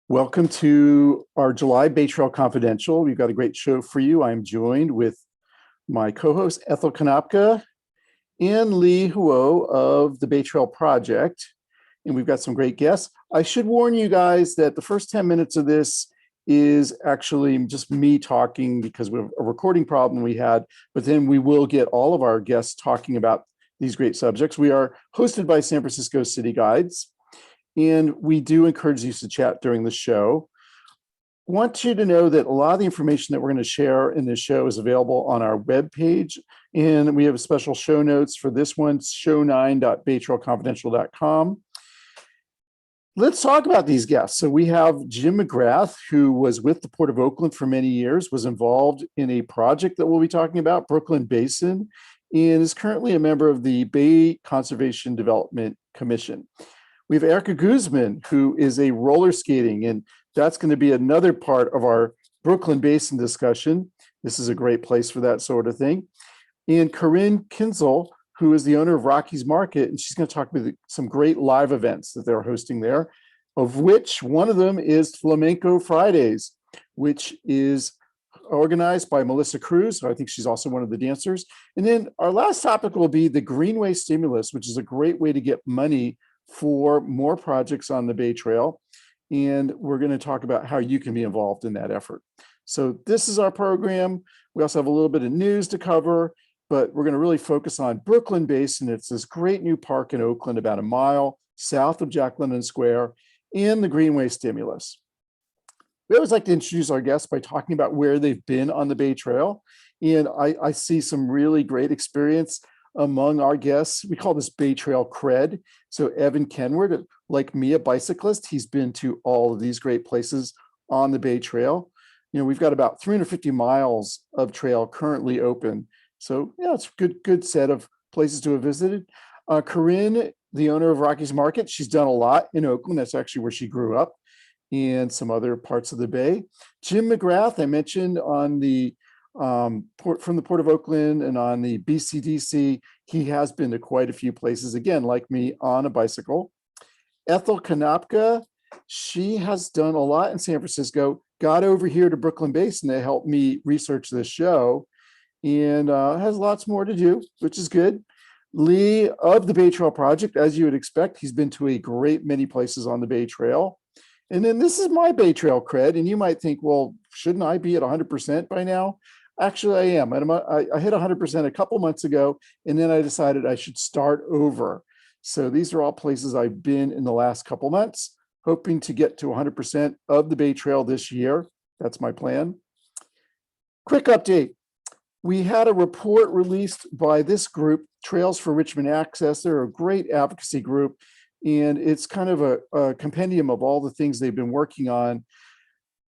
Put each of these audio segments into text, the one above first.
Welcome to our July Bay Trail Confidential. We've got a great show for you. I'm joined with my co-host Ethel Konopka and Lee Huo of the Bay Trail Project. And we've got some great guests. I should warn you guys that the first 10 minutes of this is actually just me talking because we have a recording problem we had, but then we will get all of our guests talking about these great subjects. We are hosted by San Francisco City Guides, and we do encourage you to chat during the show. Want you to know that a lot of the information that we're going to share in this show is available on our webpage, and we have special show notes for this one, show9.baytrailconfidential.com. Let's talk about these guests. So we have Jim McGrath, who was with the Port of Oakland for many years, was involved in a project that we'll be talking about, Brooklyn Basin, and is currently a member of the Bay Conservation Development Commission. We have Erica Guzman, who is a roller skating, and that's going to be another part of our Brooklyn Basin discussion. This is a great place for that sort of thing. And Corinne Kinzel, who is the owner of Rocky's Market, and she's going to talk about some great live events that they're hosting there, of which one of them is Flamenco Fridays, which is organized by Melissa Cruz. So I think she's also one of the dancers. And then our last topic will be the Greenway Stimulus, which is a great way to get money for more projects on the Bay Trail. And we're going to talk about how you can be involved in that effort. So this is our program. We also have a little bit of news to cover, but we're going to really focus on Brooklyn Basin. It's this great new park in Oakland, about a mile south of Jack London Square, and the Greenway Stimulus. We always like to introduce our guests by talking about where they've been on the Bay Trail. And I see some really great experience among our guests. We call this Bay Trail cred. So Evan Kenward, like me, a bicyclist, he's been to all of these great places on the Bay Trail. You know, we've got about 350 miles of trail currently open. So yeah, it's a good set of places to have visited. Corinne, the owner of Rocky's Market, she's done a lot in Oakland. That's actually where she grew up, and some other parts of the Bay. Jim McGrath, I mentioned on the from the Port of Oakland and on the BCDC, he has been to quite a few places, again, like me, on a bicycle. Ethel Konopka, she has done a lot in San Francisco, got over here to Brooklyn Basin to help me research this show, and has lots more to do, which is good. Lee of the Bay Trail Project, as you would expect, he's been to a great many places on the Bay Trail. And then this is my Bay Trail cred, and you might think, well, shouldn't I be at 100% by now? Actually, I am. I hit 100% a couple months ago, and then I decided I should start over. So these are all places I've been in the last couple months, hoping to get to 100% of the Bay Trail this year. That's my plan. Quick update. We had a report released by this group, Trails for Richmond Access. They're a great advocacy group, and it's kind of a compendium of all the things they've been working on.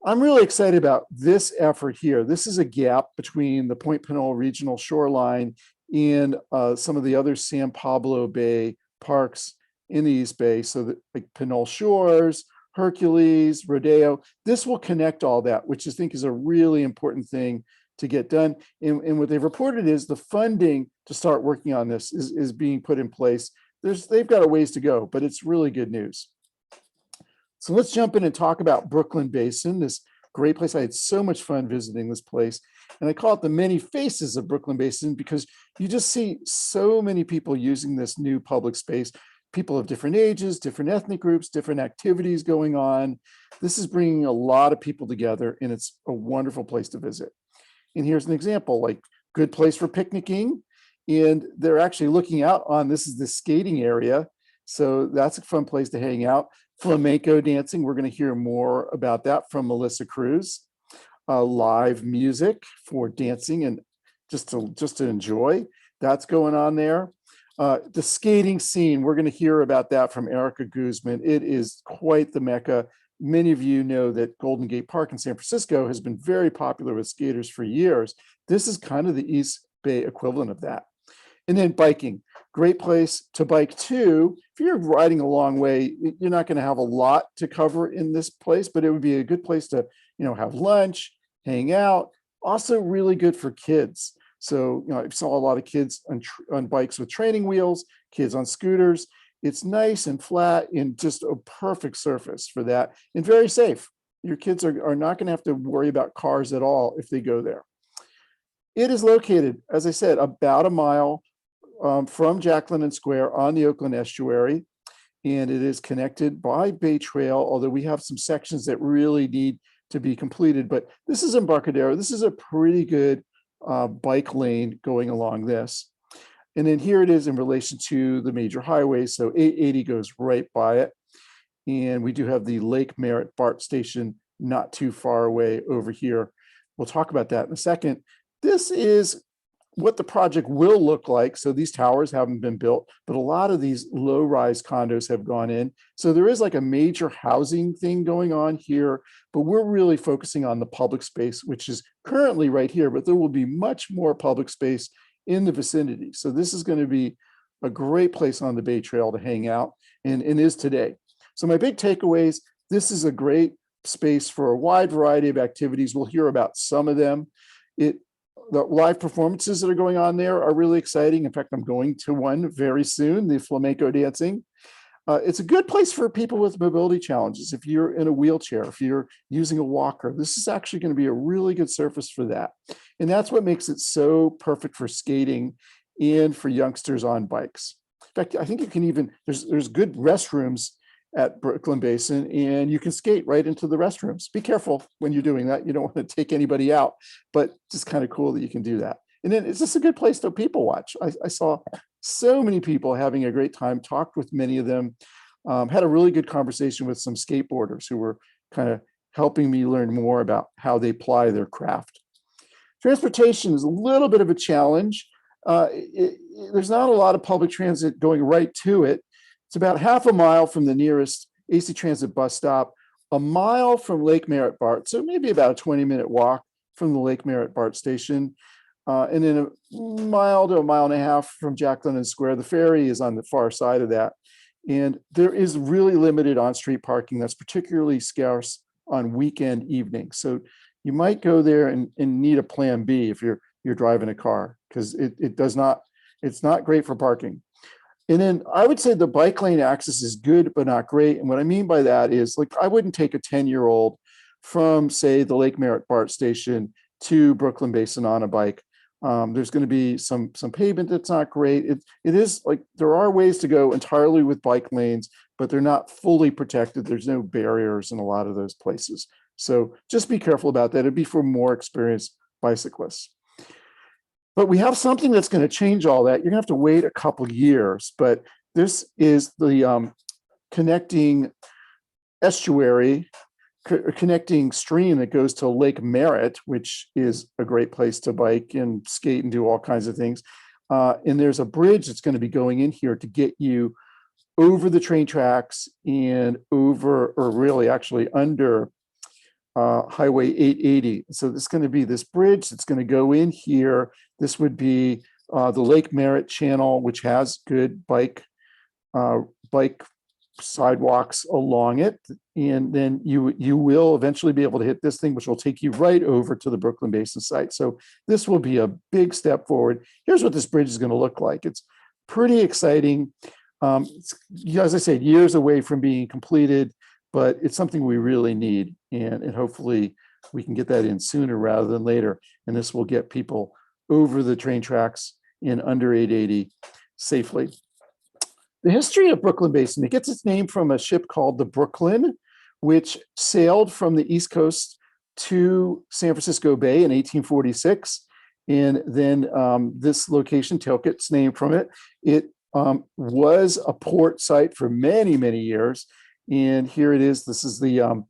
I'm really excited about this effort here. This is a gap between the Point Pinole Regional Shoreline and some of the other San Pablo Bay parks in the East Bay. So that, like Pinole Shores, Hercules, Rodeo, this will connect all that, which I think is a really important thing to get done. And what they've reported is the funding to start working on this is being put in place. They've got a ways to go, but it's really good news. So let's jump in and talk about Brooklyn Basin, this great place. I had so much fun visiting this place. And I call it the many faces of Brooklyn Basin because you just see so many people using this new public space, people of different ages, different ethnic groups, different activities going on. This is bringing a lot of people together, and it's a wonderful place to visit. And here's an example, like good place for picnicking. And they're actually looking out on, this is the skating area. So that's a fun place to hang out. Flamenco dancing, we're going to hear more about that from Melissa Cruz. Live music for dancing and just to enjoy, that's going on there. The skating scene, we're going to hear about that from Erica Guzman. It is quite the mecca. Many of you know that Golden Gate Park in San Francisco has been very popular with skaters for years. This is kind of the East Bay equivalent of that. And then biking, great place to bike too. If you're riding a long way, you're not going to have a lot to cover in this place, but it would be a good place to, have lunch, hang out. Also really good for kids. So, I saw a lot of kids on bikes with training wheels, kids on scooters. It's nice and flat and just a perfect surface for that, and very safe. Your kids are not going to have to worry about cars at all if they go there. It is located, as I said, about a mile from Jack London Square on the Oakland Estuary, and it is connected by Bay Trail, although we have some sections that really need to be completed. But this is Embarcadero. This is a pretty good bike lane going along this. And then here it is in relation to the major highways. So 880 goes right by it. And we do have the Lake Merritt BART station not too far away over here. We'll talk about that in a second. This is what the project will look like. So these towers haven't been built, but a lot of these low-rise condos have gone in. So there is like a major housing thing going on here, but we're really focusing on the public space, which is currently right here, but there will be much more public space in the vicinity. So this is going to be a great place on the Bay Trail to hang out, and is today. So my big takeaways, this is a great space for a wide variety of activities. We'll hear about some of them. The live performances that are going on there are really exciting. In fact, I'm going to one very soon, the flamenco dancing. It's a good place for people with mobility challenges. If you're in a wheelchair, if you're using a walker, this is actually going to be a really good surface for that. And that's what makes it so perfect for skating and for youngsters on bikes. In fact, I think you can even, there's good restrooms at Brooklyn Basin, and you can skate right into the restrooms. Be careful when you're doing that. You don't want to take anybody out, but just kind of cool that you can do that. And then it's just a good place to people watch. I saw so many people having a great time, talked with many of them, had a really good conversation with some skateboarders who were kind of helping me learn more about how they apply their craft. Transportation is a little bit of a challenge. There's not a lot of public transit going right to it. It's about half a mile from the nearest AC Transit bus stop, a mile from Lake Merritt BART, so maybe about a 20-minute walk from the Lake Merritt BART station, and then a mile to a mile and a half from Jack London Square. The ferry is on the far side of that, and there is really limited on-street parking that's particularly scarce on weekend evenings. So you might go there and need a plan B if you're driving a car, because it's not great for parking. And then I would say the bike lane access is good, but not great. And what I mean by that is, like, I wouldn't take a 10-year-old from, say, the Lake Merritt BART station to Brooklyn Basin on a bike. There's going to be some pavement that's not great. It is like, there are ways to go entirely with bike lanes, but they're not fully protected. There's no barriers in a lot of those places. So just be careful about that. It'd be for more experienced bicyclists. But we have something that's going to change all that. You're going to have to wait a couple years, but this is the connecting estuary, connecting stream that goes to Lake Merritt, which is a great place to bike and skate and do all kinds of things. And there's a bridge that's going to be going in here to get you over the train tracks and over, or really actually under Highway 880. So there's going to be this bridge that's going to go in here. This would be the Lake Merritt channel, which has good bike sidewalks along it. And then you will eventually be able to hit this thing, which will take you right over to the Brooklyn Basin site. So this will be a big step forward. Here's what this bridge is going to look like. It's pretty exciting. It's, as I said, years away from being completed, but it's something we really need. And hopefully we can get that in sooner rather than later. And this will get people over the train tracks in under 880 safely. The history of Brooklyn Basin, it gets its name from a ship called the Brooklyn, which sailed from the East Coast to San Francisco Bay in 1846. And then this location took its name from it. It was a port site for many, many years. And here it is. This is the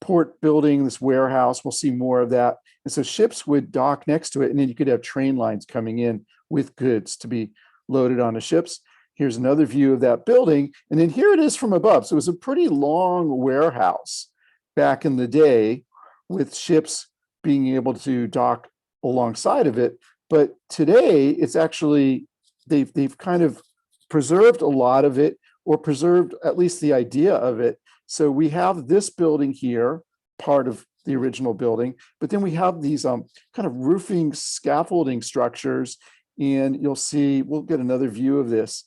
port building, this warehouse. We'll see more of that. And so ships would dock next to it, and then you could have train lines coming in with goods to be loaded onto ships. Here's another view of that building. And then here it is from above. So it was a pretty long warehouse back in the day with ships being able to dock alongside of it. But today it's actually, they've kind of preserved a lot of it, or preserved at least the idea of it. So we have this building here, part of the original building, but then we have these kind of roofing scaffolding structures, and you'll see, we'll get another view of this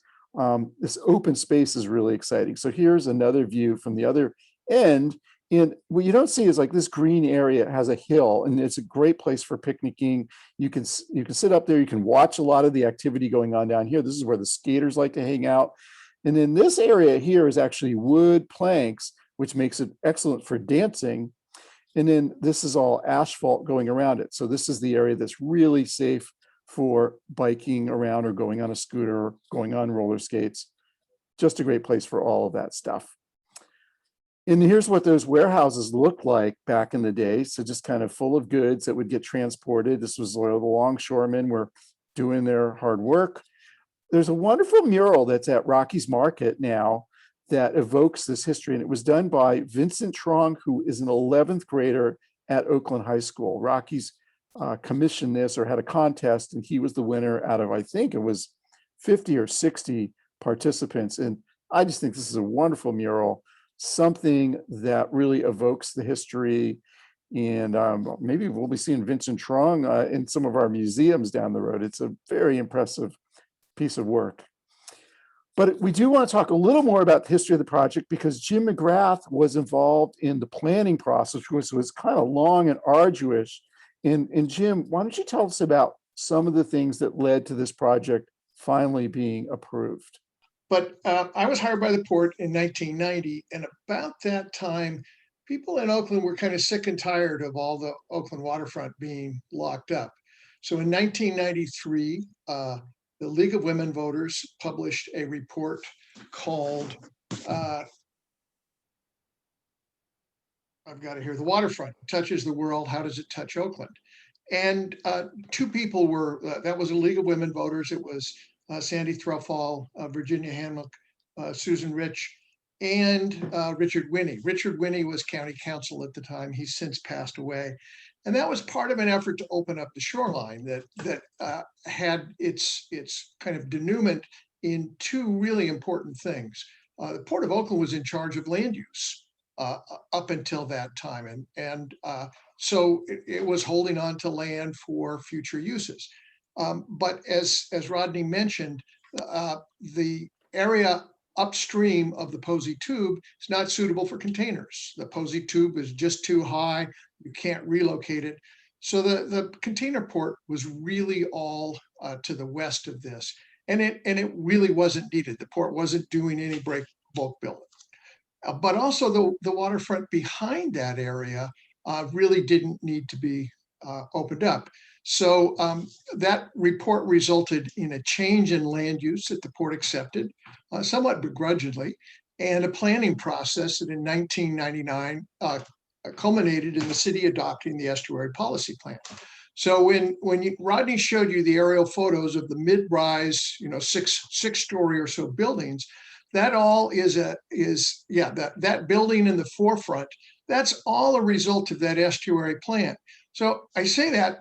this open space is really exciting. So here's another view from the other end. And what you don't see is like this green area has a hill, and it's a great place for picnicking. You can sit up there, you can watch a lot of the activity going on down here. This is where the skaters like to hang out. And then this area here is actually wood planks, which makes it excellent for dancing. And then this is all asphalt going around it. So this is the area that's really safe for biking around or going on a scooter, or going on roller skates. Just a great place for all of that stuff. And here's what those warehouses looked like back in the day. So just kind of full of goods that would get transported. This was where the longshoremen were doing their hard work. There's a wonderful mural that's at Rocky's Market now that evokes this history. And it was done by Vincent Trong, who is an 11th grader at Oakland High School. Rocky's commissioned this or had a contest, and he was the winner out of, I think it was 50 or 60 participants. And I just think this is a wonderful mural, something that really evokes the history. And maybe we'll be seeing Vincent Trong in some of our museums down the road. It's a very impressive piece of work. But we do want to talk a little more about the history of the project, because Jim McGrath was involved in the planning process, which was kind of long and arduous. And Jim, why don't you tell us about some of the things that led to this project finally being approved? But I was hired by the port in 1990, and about that time, people in Oakland were kind of sick and tired of all the Oakland waterfront being locked up. So in 1993, the League of Women Voters published a report called, I've got it here, The Waterfront Touches the World, How Does It Touch Oakland? And two people were, that was a League of Women Voters. It was Sandy Threlfall, Virginia Hancock, Susan Rich, and Richard Winnie. Richard Winnie was county council at the time. He's since passed away. And that was part of an effort to open up the shoreline that had its kind of denouement in two really important things. The Port of Oakland was in charge of land use up until that time. And so it was holding on to land for future uses. But as Rodney mentioned, the area upstream of the Posey Tube is not suitable for containers. The Posey Tube is just too high. You can't relocate it. So the container port was really all to the west of this. And it really wasn't needed. The port wasn't doing any bulk building. But also the waterfront behind that area really didn't need to be opened up. So that report resulted in a change in land use that the port accepted, somewhat begrudgingly, and a planning process that in 1999 culminated in the city adopting the Estuary Policy Plan. So when Rodney showed you the aerial photos of the mid-rise, six-story or so buildings, that all that building in the forefront, that's all a result of that estuary plan. So I say that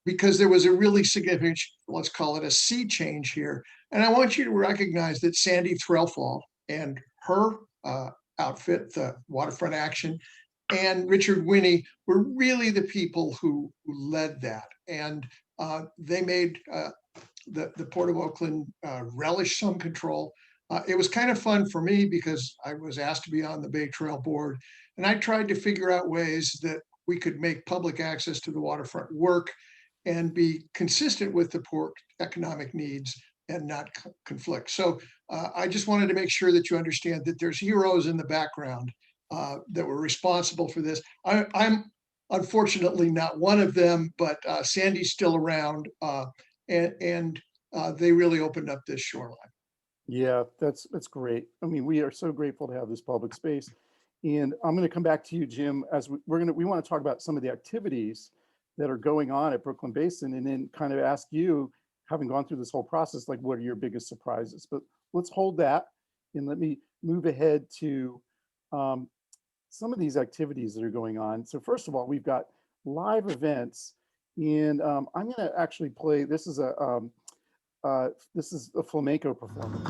because there was a really significant, let's call it a sea change here. And I want you to recognize that Sandy Threlfall and her outfit, the Waterfront Action, and Richard Winnie were really the people who led that. And they made the Port of Oakland relish some control. It was kind of fun for me because I was asked to be on the Bay Trail board, and I tried to figure out ways that we could make public access to the waterfront work and be consistent with the port economic needs and not conflict. So I just wanted to make sure that you understand that there's heroes in the background that were responsible for this. I'm unfortunately not one of them, but Sandy's still around, and they really opened up this shoreline. Yeah, that's great. I mean, we are so grateful to have this public space. And I'm going to come back to you, Jim, as we want to talk about some of the activities that are going on at Brooklyn Basin, and then kind of ask you, having gone through this whole process, like, what are your biggest surprises? But let's hold that, and let me move ahead to some of these activities that are going on. So first of all, we've got live events, and I'm going to actually play. This is a flamenco performance.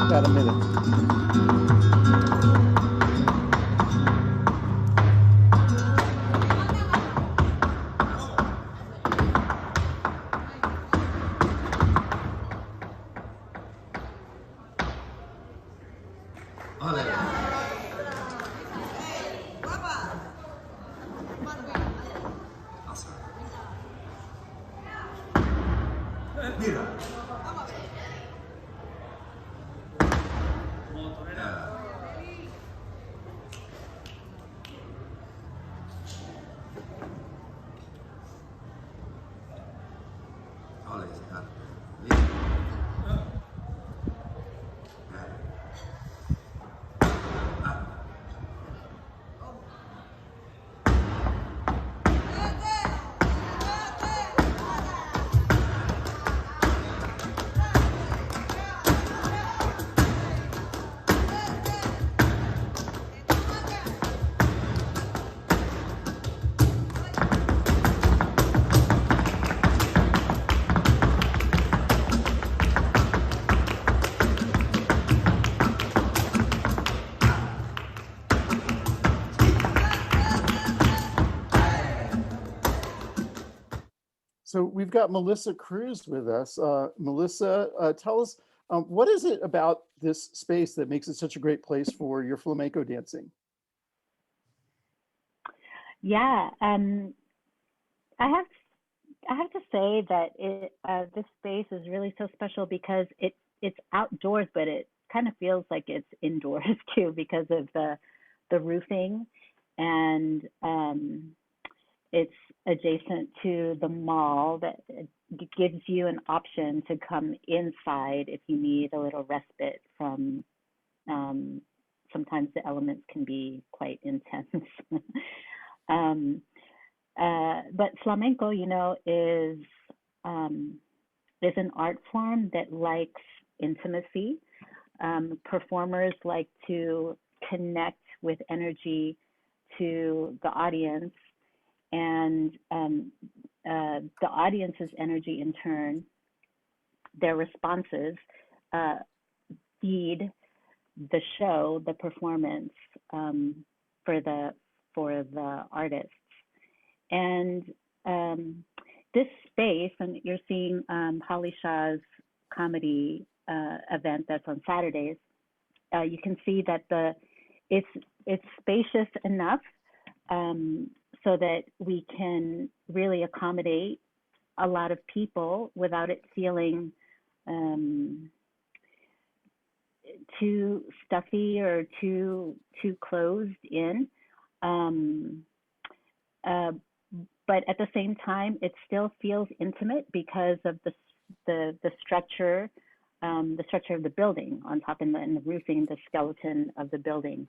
About a minute. So we've got Melissa Cruz with us. Melissa, tell us, what is it about this space that makes it such a great place for your flamenco dancing? Yeah, I have to say that this space is really so special because it's outdoors, but it kind of feels like it's indoors too because of the roofing, and it's adjacent to the mall that gives you an option to come inside if you need a little respite from sometimes the elements can be quite intense. But flamenco, is an art form that likes intimacy. Performers like to connect with energy to the audience, and the audience's energy in turn, their responses feed the show, the performance, for the artists. And this space, and you're seeing Holly Shaw's comedy event that's on Saturdays. You can see that it's spacious enough so that we can really accommodate a lot of people without it feeling too stuffy or too closed in. But at the same time, it still feels intimate because of the structure, the structure of the building on top, and the roofing, the skeleton of the building.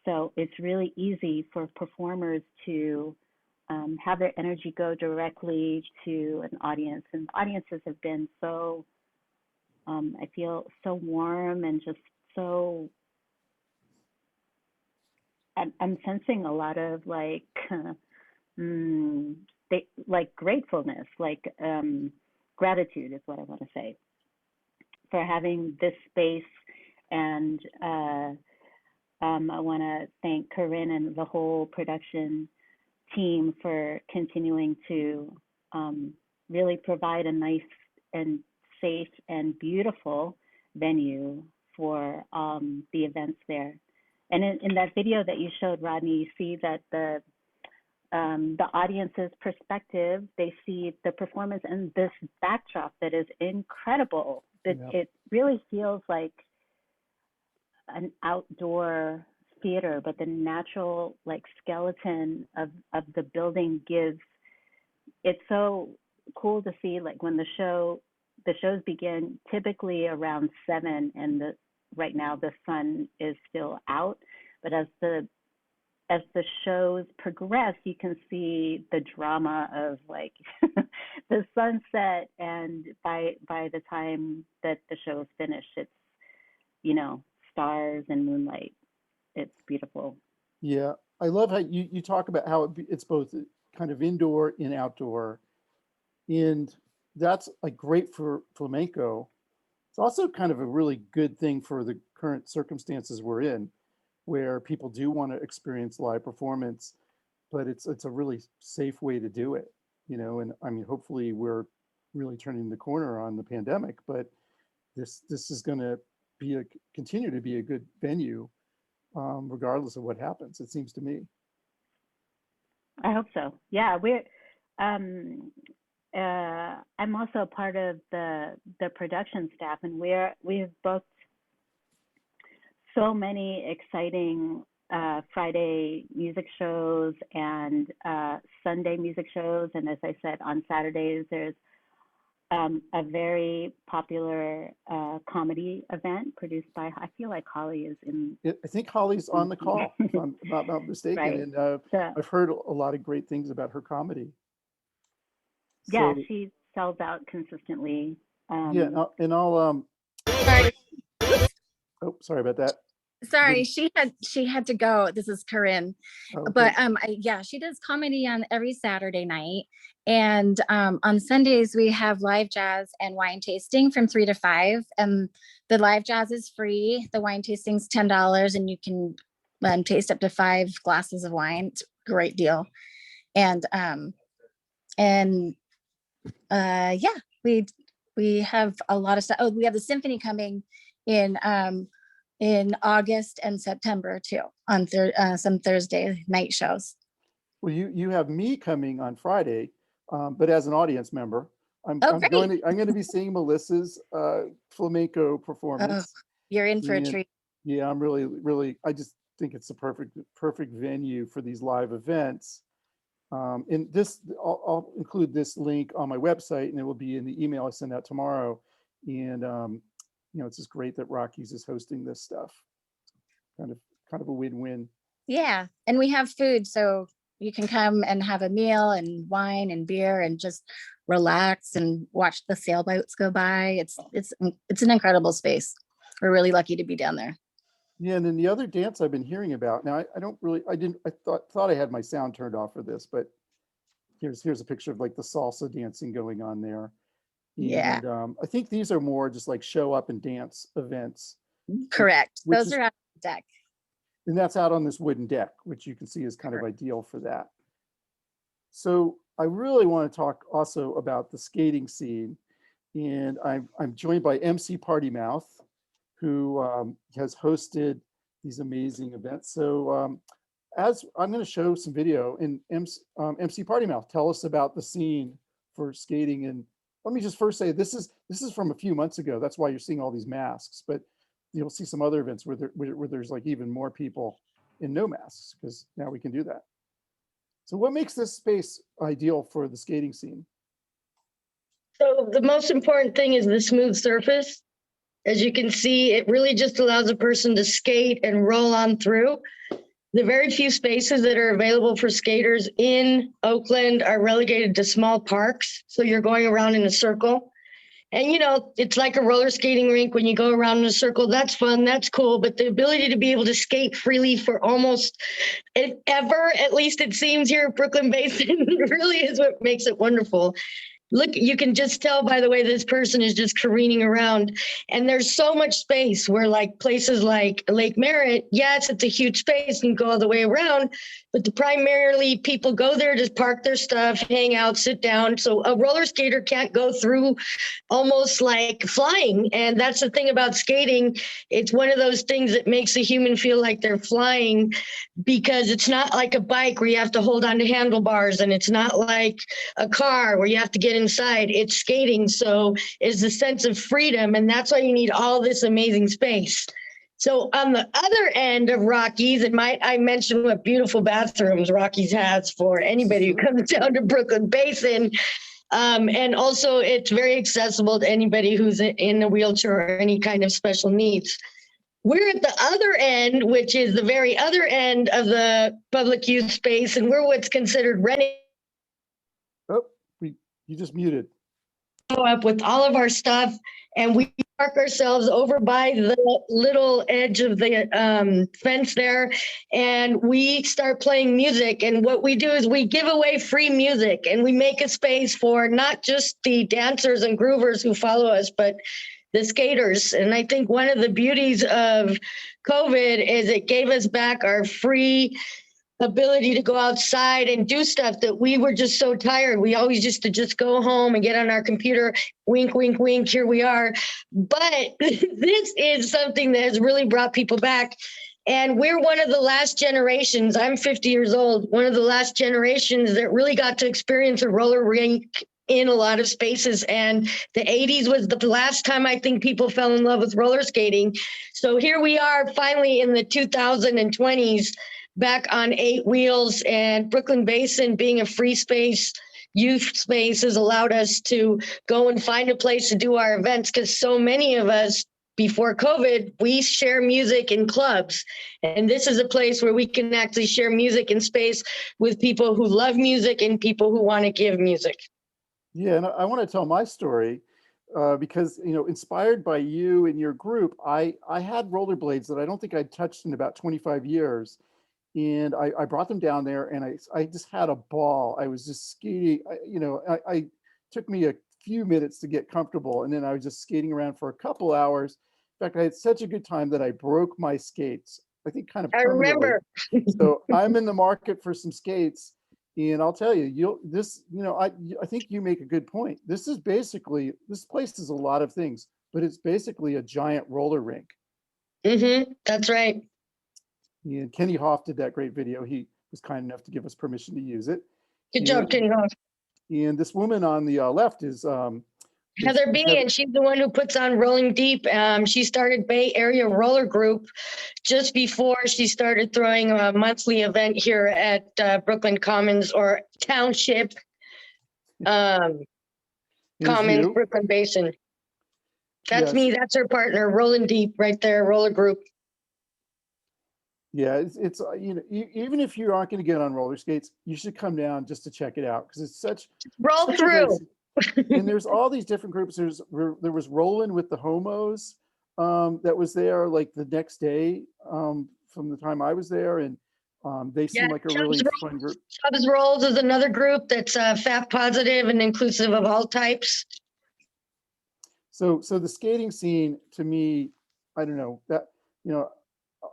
So it's really easy for performers to have their energy go directly to an audience, and audiences have been so, I feel so warm and just so. I'm sensing a lot of like gratefulness, gratitude is what I want to say for having this space. And I want to thank Corinne and the whole production team for continuing to really provide a nice and safe and beautiful venue for the events there. And in that video that you showed, Rodney, you see that the audience's perspective, they see the performance and this backdrop that is incredible. It really feels like an outdoor theater, but the natural skeleton of the building gives, it's so cool to see when the shows begin typically around 7, and right now the sun is still out, but as the shows progress, you can see the drama of the sunset, and by the time that the show is finished, it's stars and moonlight. It's beautiful. Yeah, I love how you talk about how it's both kind of indoor and outdoor, and that's great for flamenco. It's also kind of a really good thing for the current circumstances we're in, where people do want to experience live performance, but it's a really safe way to do it, and I mean, hopefully we're really turning the corner on the pandemic, but this is going to continue to be a good venue, regardless of what happens, it seems to me. I hope so. Yeah, I'm also part of the production staff, and we've booked so many exciting Friday music shows and Sunday music shows. And as I said, on Saturdays, there's a very popular comedy event produced by, I feel like Holly is in. I think Holly's on the call, if I'm not mistaken. Right. And I've heard a lot of great things about her comedy. Yeah, so, she sells out consistently. Yeah, and I'll Sorry. Oh, sorry about that. Sorry, she had to go. This is Corinne. Oh, but yeah, she does comedy on every Saturday night, and on Sundays we have live jazz and wine tasting from 3 to 5. And the live jazz is free. The wine tasting's $10, and you can taste up to 5 glasses of wine. It's a great deal. And Yeah, we have a lot of stuff. Oh, we have the symphony coming in August and September too, on some Thursday night shows. Well, you have me coming on Friday, but as an audience member. I'm Great. going to be seeing Melissa's flamenco Oh, performance. you're in for a And treat. yeah, I'm really, I just think it's a perfect venue for these live events. And I'll include this link on my website, and it will be in the email I send out tomorrow. And it's just great that Rockies is hosting this stuff. Kind of a win-win. Yeah, and we have food, so you can come and have a meal and wine and beer and just relax and watch the sailboats go by. It's an incredible space. We're really lucky to be down there. Yeah, and then the other dance I've been hearing about now, I thought I had my sound turned off for this, but here's a picture of like the salsa dancing going on there. Yeah. And I think these are more just like show up and dance events. Correct. Which Those is- are out on the deck. And that's out on this wooden deck, which you can see is kind of ideal for that. So I really want to talk also about the skating scene. And I'm joined by MC Party Mouth, who has hosted these amazing events. So as I'm going to show some video, and MC Party Mouth, tell us about the scene for skating. And let me just first say, this is from a few months ago. That's why you're seeing all these masks, but you'll see some other events where there's like even more people in no masks, because now we can do that. So what makes this space ideal for the skating scene? So the most important thing is the smooth surface. As you can see, it really just allows a person to skate and roll on through. The very few spaces that are available for skaters in Oakland are relegated to small parks. So you're going around in a circle. And, it's like a roller skating rink when you go around in a circle. That's fun. That's cool. But the ability to be able to skate freely for almost ever, at least it seems here at Brooklyn Basin, really is what makes it wonderful. Look, you can just tell by the way this person is just careening around. And there's so much space where like places like Lake Merritt, yes, it's a huge space and go all the way around, but primarily people go there to park their stuff, hang out, sit down. So a roller skater can't go through almost like flying. And that's the thing about skating. It's one of those things that makes a human feel like they're flying, because it's not like a bike where you have to hold on to handlebars, and it's not like a car where you have to get inside. It's skating. So is the sense of freedom. And that's why you need all this amazing space. So on the other end of Rockies, and I mentioned what beautiful bathrooms Rockies has for anybody who comes down to Brooklyn Basin. And also it's very accessible to anybody who's in a wheelchair or any kind of special needs. We're at the other end, which is the very other end of the public use space, and we're what's considered renting. Oh, you just muted. Up with all of our stuff, and we park ourselves over by the little edge of the fence there, and we start playing music. And what we do is we give away free music, and we make a space for not just the dancers and groovers who follow us, but the skaters. And I think one of the beauties of COVID is it gave us back our free ability to go outside and do stuff that we were just so tired. We always used to just go home and get on our computer, wink, wink, wink, here we are. But this is something that has really brought people back. And we're one of the last generations, I'm 50 years old, one of the last generations that really got to experience a roller rink in a lot of spaces. And the 80s was the last time I think people fell in love with roller skating. So here we are finally in the 2020s, back on 8 wheels, and Brooklyn Basin being a free space, youth space, has allowed us to go and find a place to do our events, because so many of us before COVID, we share music in clubs. And this is a place where we can actually share music in space with people who love music and people who want to give music. Yeah, and I want to tell my story because, inspired by you and your group, I had rollerblades that I don't think I'd touched in about 25 years. And I brought them down there, and I just had a ball. I was just skating. I took me a few minutes to get comfortable, and then I was just skating around for a couple hours. In fact, I had such a good time that I broke my skates, I think kind of permanently. I remember. So I'm in the market for some skates, And I'll tell you, I think you make a good point. This place is a lot of things, but it's basically a giant roller rink. That's right. And Kenny Hoff did that great video. He was kind enough to give us permission to use it. Good job, Kenny Hoff. And this woman on the left is Heather B, and she's the one who puts on Rolling Deep. She started Bay Area Roller Group just before she started throwing a monthly event here at Brooklyn Commons or Township Commons, you. Brooklyn Basin. That's Yes. me. That's her partner, Rolling Deep, right there, Roller Group. Yeah, it's even if you aren't going to get on roller skates, you should come down just to check it out because it's Roll such a through. and there's all these different groups. There was Rollin' with the Homos that was there like the next day from the time I was there, and they seem like a really fun group. Chubbs Rolls is another group that's fat positive and inclusive of all types. So the skating scene to me, I don't know that,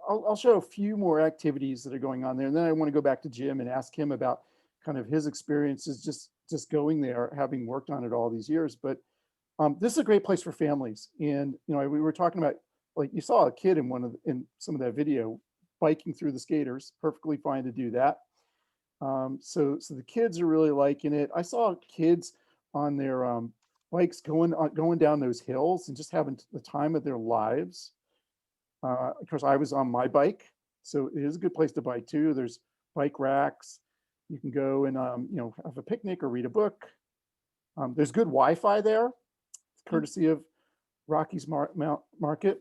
I'll show a few more activities that are going on there, and then I want to go back to Jim and ask him about kind of his experiences just going there, having worked on it all these years. But this is a great place for families. And we were talking about, like, you saw a kid in some of that video biking through the skaters, perfectly fine to do that. So the kids are really liking it. I saw kids on their bikes going down those hills and just having the time of their lives. Of course, I was on my bike, so it is a good place to bike too. There's bike racks. You can go and have a picnic or read a book. There's good Wi-Fi there, courtesy of Rocky's Market.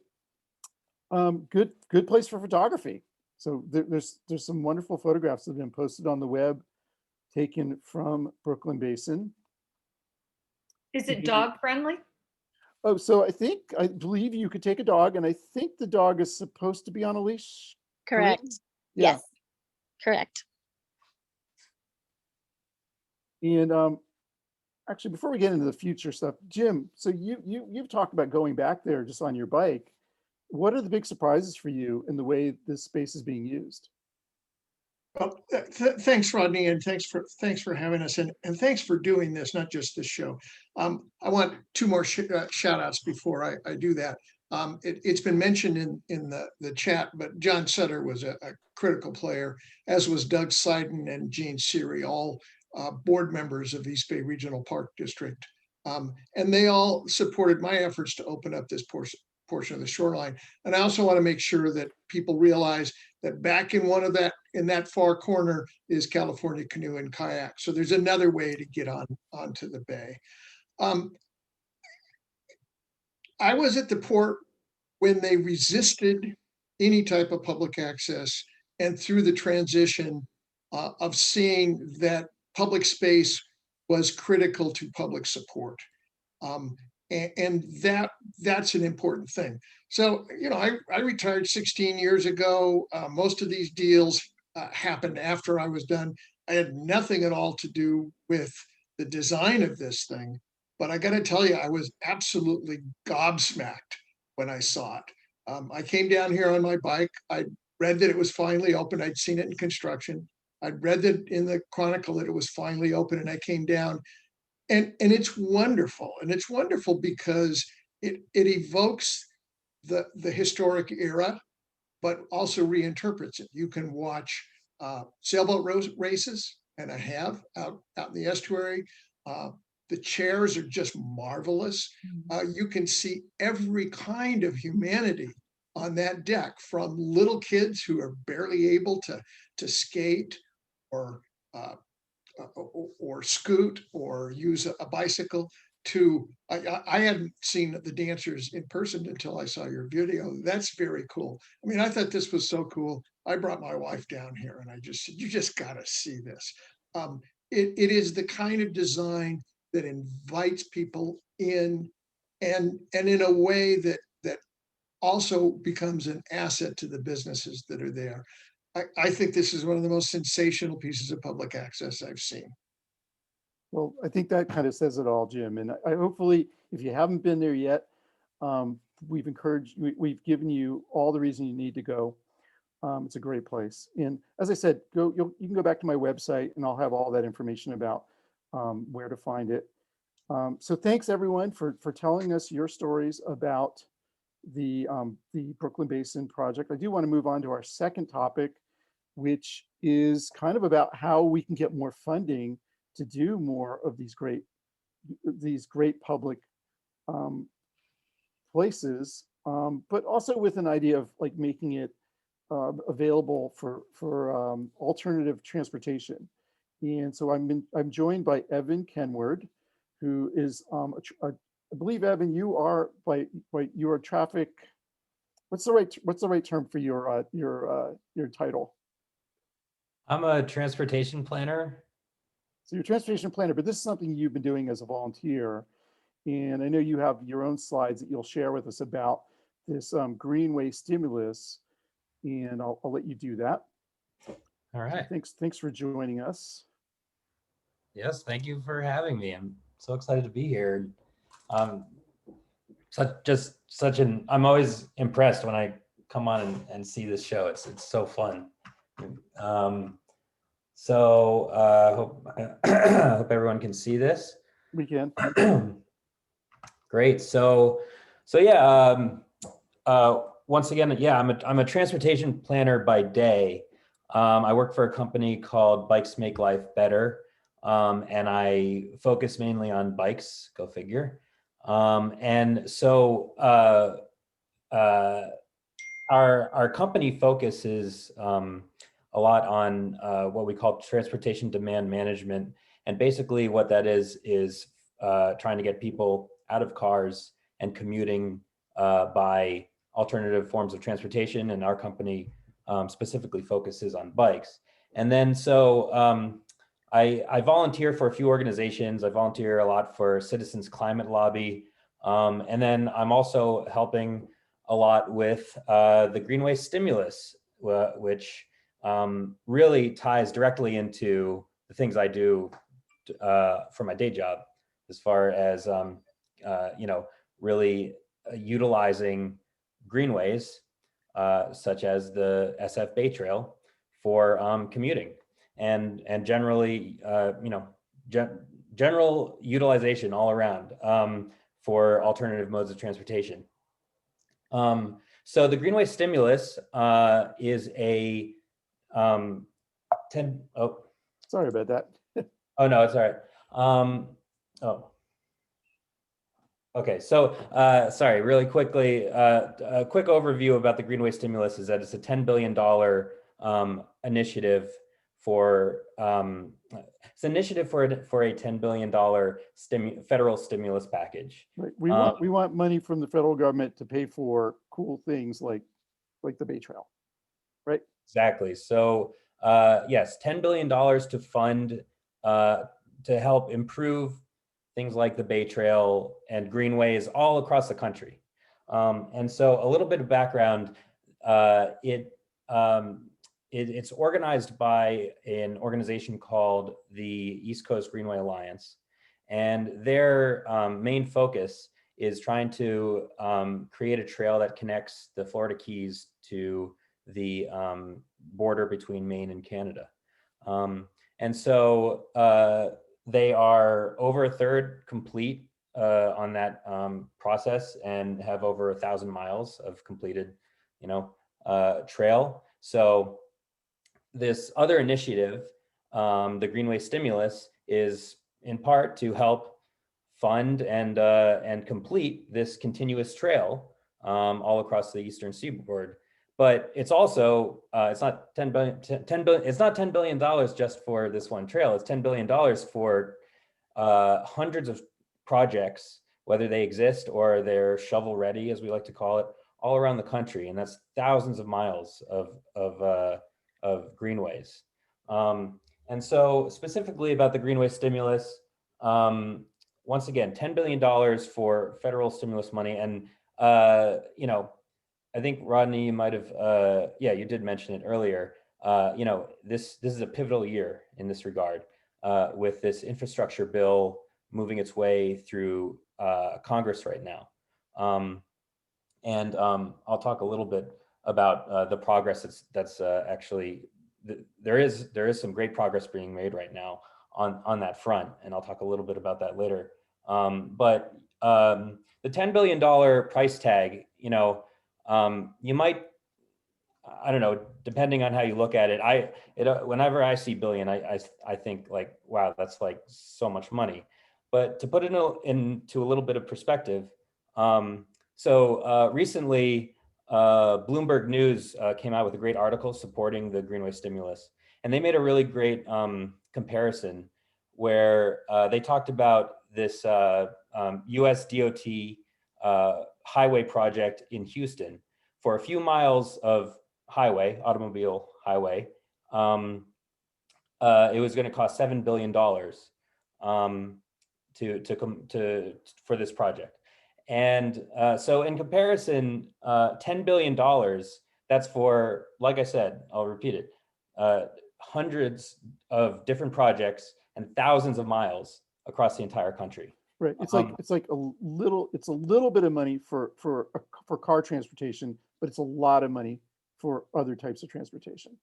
Good place for photography. So there's some wonderful photographs that have been posted on the web, taken from Brooklyn Basin. Is it dog friendly? Oh, so I believe you could take a dog, and I think the dog is supposed to be on a leash. Correct. Yeah. Yes. Correct. And actually, before we get into the future stuff, Jim, so you've talked about going back there just on your bike. What are the big surprises for you in the way this space is being used? Well, thanks, Rodney, and thanks for having us, and thanks for doing this, not just this show. I want two more shout outs before I do that. It's been mentioned in the chat, but John Sutter was a critical player, as was Doug Seiden and Gene Seary, all board members of East Bay Regional Park District. And they all supported my efforts to open up this portion of the shoreline. And I also want to make sure that people realize that back in that far corner is California Canoe and Kayak. So there's another way to get onto the bay. I was at the port when they resisted any type of public access, and through the transition of seeing that public space was critical to public support. And that's an important thing. So, I retired 16 years ago. Most of these deals happened after I was done. I had nothing at all to do with the design of this thing, but I got to tell you, I was absolutely gobsmacked when I saw it. I came down here on my bike. I read that it was finally open. I'd seen it in construction. I'd read that in the Chronicle that it was finally open, and I came down. And it's wonderful. And it's wonderful because it evokes the historic era, but also reinterprets it. You can watch sailboat races, and I have out in the estuary. The chairs are just marvelous. You can see every kind of humanity on that deck, from little kids who are barely able to skate or scoot or use a bicycle, to I hadn't seen the dancers in person until I saw your video. That's very cool. I mean, I thought this was so cool. I brought my wife down here and I just said, you just got to see this. It is the kind of design that invites people in, and in a way that also becomes an asset to the businesses that are there. I think this is one of the most sensational pieces of public access I've seen. Well, I think that kind of says it all, Jim. And I hopefully, if you haven't been there yet, we've given you all the reason you need to go. It's a great place. And as I said, you can go back to my website and I'll have all that information about where to find it. So thanks everyone for telling us your stories about the Brooklyn Basin project. I do want to move on to our second topic, which is kind of about how we can get more funding to do more of these great public places, but also with an idea of like making it available for alternative transportation. And so I'm joined by Evan Kenward, who is I believe, Evan, you are you are traffic. What's the right term for your title? I'm a transportation planner. So you're a transportation planner, but this is something you've been doing as a volunteer. And I know you have your own slides that you'll share with us about this Greenway Stimulus, and I'll let you do that. All right. So thanks for joining us. Yes, thank you for having me. I'm so excited to be here. I'm always impressed when I come on and see this show. It's so fun. Hope hope everyone can see this. We can. Great. So yeah. Once again, yeah, I'm a transportation planner by day. I work for a company called Bikes Make Life Better, and I focus mainly on bikes. Go figure. And so our company focuses a lot on what we call transportation demand management, and basically what that is trying to get people out of cars and commuting by alternative forms of transportation, and our company specifically focuses on bikes. And then I volunteer for a few organizations. I volunteer a lot for Citizens Climate Lobby, and then I'm also helping a lot with the Greenway Stimulus, which really ties directly into the things I do for my day job, as far as really utilizing greenways, such as the SF Bay Trail, for commuting, and generally, general utilization all around for alternative modes of transportation. So the Greenway Stimulus is a Sorry about that. Oh no, it's all right. Okay, so sorry, really quickly, a quick overview about the Greenway Stimulus is that it's a $10 billion initiative for a $10 billion federal stimulus package. Right. We want money from the federal government to pay for cool things like the Bay Trail, right? Exactly. So yes, $10 billion to fund to help improve things like the Bay Trail and greenways all across the country. And so a little bit of background, it's organized by an organization called the East Coast Greenway Alliance. And their main focus is trying to create a trail that connects the Florida Keys to the border between Maine and Canada. And so they are over a third complete on that process, and have over 1,000 miles of completed, trail. So this other initiative, the Greenway Stimulus, is in part to help fund and complete this continuous trail all across the eastern seaboard. But it's also it's not $10 billion. It's not $10 billion just for this one trail. It's $10 billion for hundreds of projects, whether they exist or they're shovel ready, as we like to call it, all around the country, and that's thousands of miles of greenways. And so, specifically about the Greenway Stimulus, once again, $10 billion for federal stimulus money, and I think, Rodney, you might have, you did mention it earlier. This is a pivotal year in this regard, with this infrastructure bill moving its way through Congress right now. And I'll talk a little bit about the progress that's actually there is some great progress being made right now on that front, and I'll talk a little bit about that later. But the $10 billion price tag, you know, you might, I don't know, depending on how you look at it, whenever I see billion, I think like, wow, that's like so much money. But to put it into a little bit of perspective, recently, Bloomberg News came out with a great article supporting the Greenway stimulus, and they made a really great comparison where they talked about this US DOT highway project in Houston. For a few miles of highway, automobile highway, it was going to cost $7 billion for this project. And so in comparison, $10 billion, that's for, like I said, I'll repeat it, hundreds of different projects and thousands of miles across the entire country. Right. It's like a little bit of money for car transportation, but it's a lot of money for other types of transportation.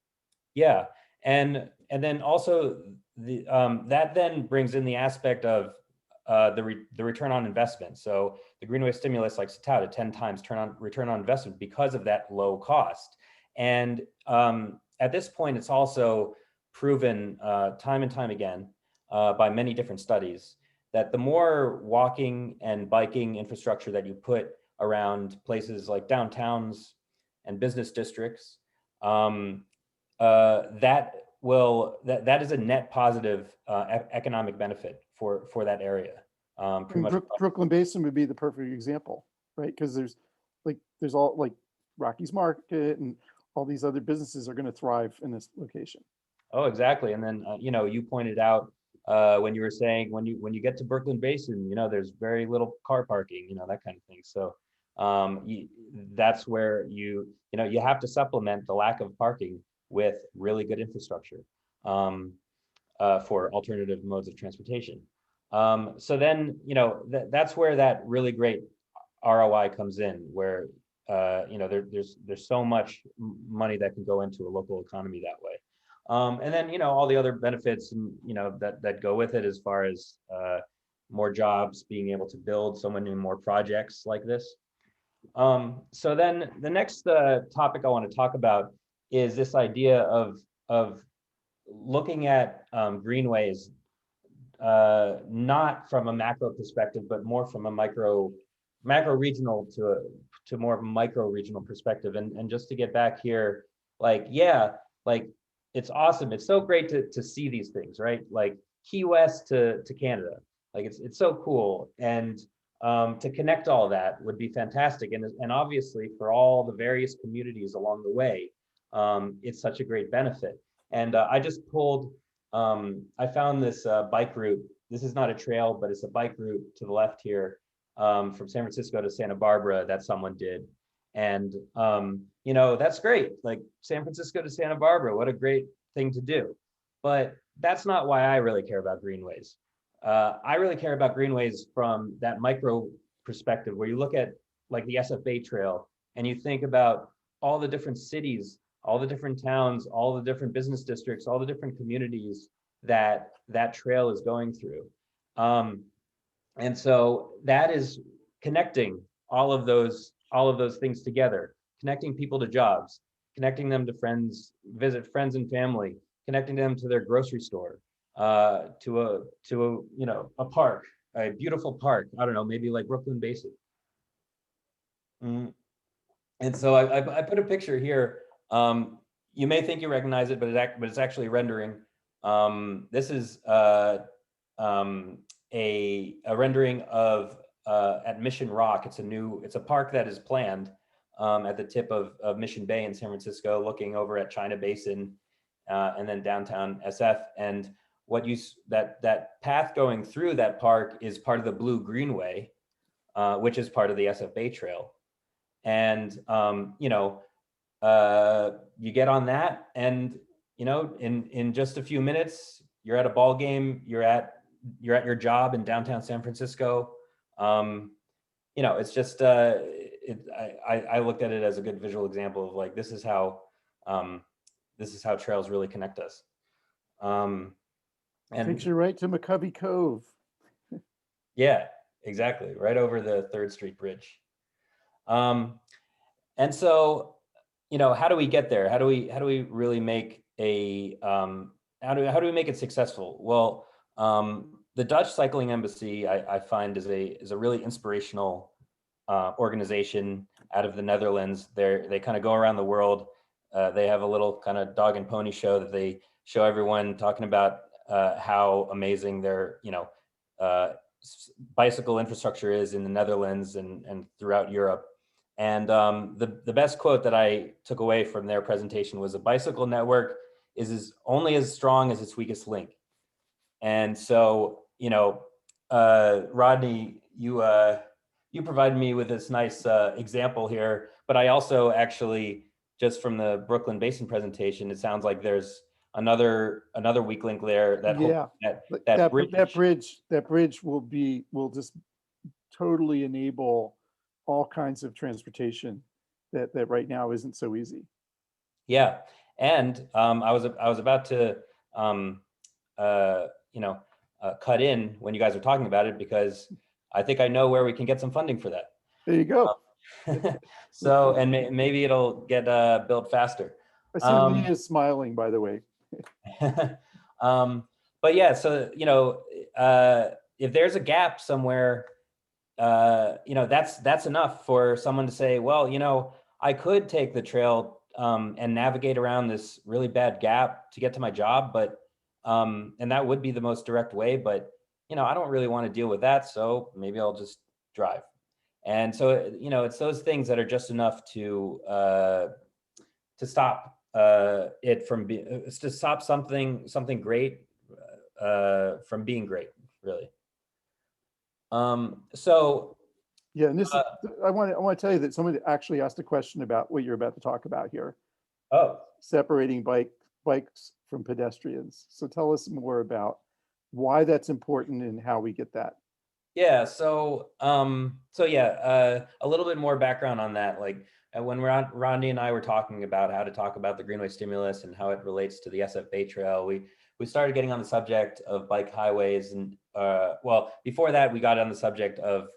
Yeah. And then also that then brings in the aspect of the return on investment. So the Greenway stimulus likes to tout a 10 times return on investment because of that low cost. And at this point, it's also proven time and time again by many different studies that the more walking and biking infrastructure that you put around places like downtowns and business districts, that is a net positive economic benefit for that area. Brooklyn Basin would be the perfect example, right? Because there's all like Rocky's Market and all these other businesses are going to thrive in this location. Oh, exactly. And then you know, you pointed out when you were saying when you get to Brooklyn Basin, you know, there's very little car parking, you know, that kind of thing. So that's where you have to supplement the lack of parking with really good infrastructure for alternative modes of transportation. So then, you know, that's where that really great ROI comes in, where you know, there's so much money that can go into a local economy that way. And then, you know, all the other benefits, you know, that go with it, as far as more jobs, being able to build so many more projects like this. So then the next topic I want to talk about is this idea of looking at greenways, not from a macro perspective, but more from a macro regional to more of a micro regional perspective. And just to get back here, like, yeah, like, it's awesome. It's so great to see these things, right? Like Key West to Canada, like it's so cool. And to connect all that would be fantastic. And obviously for all the various communities along the way, it's such a great benefit. And I just pulled, I found this bike route. This is not a trail, but it's a bike route to the left here, from San Francisco to Santa Barbara that someone did. And, you know, that's great. Like San Francisco to Santa Barbara, what a great thing to do. But that's not why I really care about greenways. I really care about greenways from that micro perspective, where you look at like the SFA trail and you think about all the different cities, all the different towns, all the different business districts, all the different communities that trail is going through. And so that is connecting all of those things together, connecting people to jobs, connecting them to friends, visit friends and family, connecting them to their grocery store, to a you know, a park, a beautiful park. I don't know, maybe like Brooklyn Basin. And so I put a picture here. You may think you recognize it, but it's actually rendering. This is a rendering of at Mission Rock. It's a park that is planned at the tip of Mission Bay in San Francisco, looking over at China Basin and then downtown SF. And that path going through that park is part of the Blue Greenway, which is part of the SF Bay Trail. And you know, you get on that, and you know, in just a few minutes, you're at a ball game. You're at your job in downtown San Francisco. You know, it's just I looked at it as a good visual example of like, this is how trails really connect us. And Takes you right to McCovey Cove. yeah, exactly. Right over the 3rd Street Bridge. And so, how do we get there? How do we really make how do we make it successful? Well, the Dutch Cycling Embassy, I find is a really inspirational organization out of the Netherlands. They kind of go around the world. They have a little kind of dog and pony show that they show everyone, talking about how amazing their bicycle infrastructure is in the Netherlands and throughout Europe. And the best quote that I took away from their presentation was, a bicycle network is only as strong as its weakest link. And so, Rodney, you provided me with this nice example here, but I also actually, just from the Brooklyn Basin presentation, it sounds like there's another weak link there that that bridge will just totally enable all kinds of transportation that right now isn't so easy. Yeah, and I was about to cut in when you guys were talking about it, because I think I know where we can get some funding for that. There you go. So, and maybe it'll get built faster. I see Lee is smiling, by the way. But yeah, so if there's a gap somewhere, that's enough for someone to say, well, I could take the trail and navigate around this really bad gap to get to my job, but and that would be the most direct way, but I don't really want to deal with that, so maybe I'll just drive. And so it's those things that are just enough to stop it from being, to stop something great from being great, really. So yeah, and this is, I want to tell you that somebody actually asked a question about what you're about to talk about here. Oh, separating bikes from pedestrians. So tell us more about why that's important and how we get that. Yeah. So a little bit more background on that. Like when Rodney and I were talking about how to talk about the Greenway Stimulus and how it relates to the SF Bay Trail, we started getting on the subject of bike highways, and before that we got on the subject of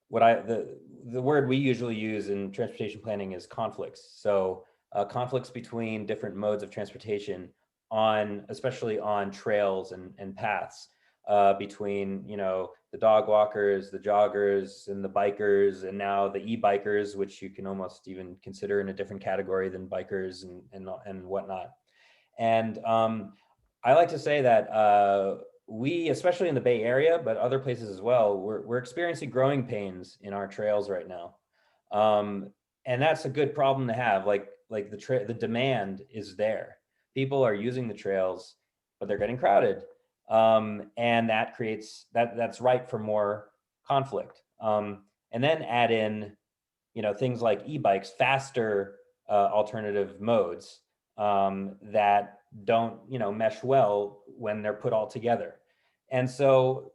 what the word we usually use in transportation planning is conflicts. So conflicts between different modes of transportation, especially on trails and paths, between the dog walkers, the joggers, and the bikers, and now the e-bikers, which you can almost even consider in a different category than bikers and whatnot. And I like to say that we, especially in the Bay Area, but other places as well, we're experiencing growing pains in our trails right now, and that's a good problem to have. Like the demand is there. People are using the trails, but they're getting crowded, and that creates that's ripe for more conflict. And then add in, things like e-bikes, faster alternative modes that don't mesh well when they're put all together. And so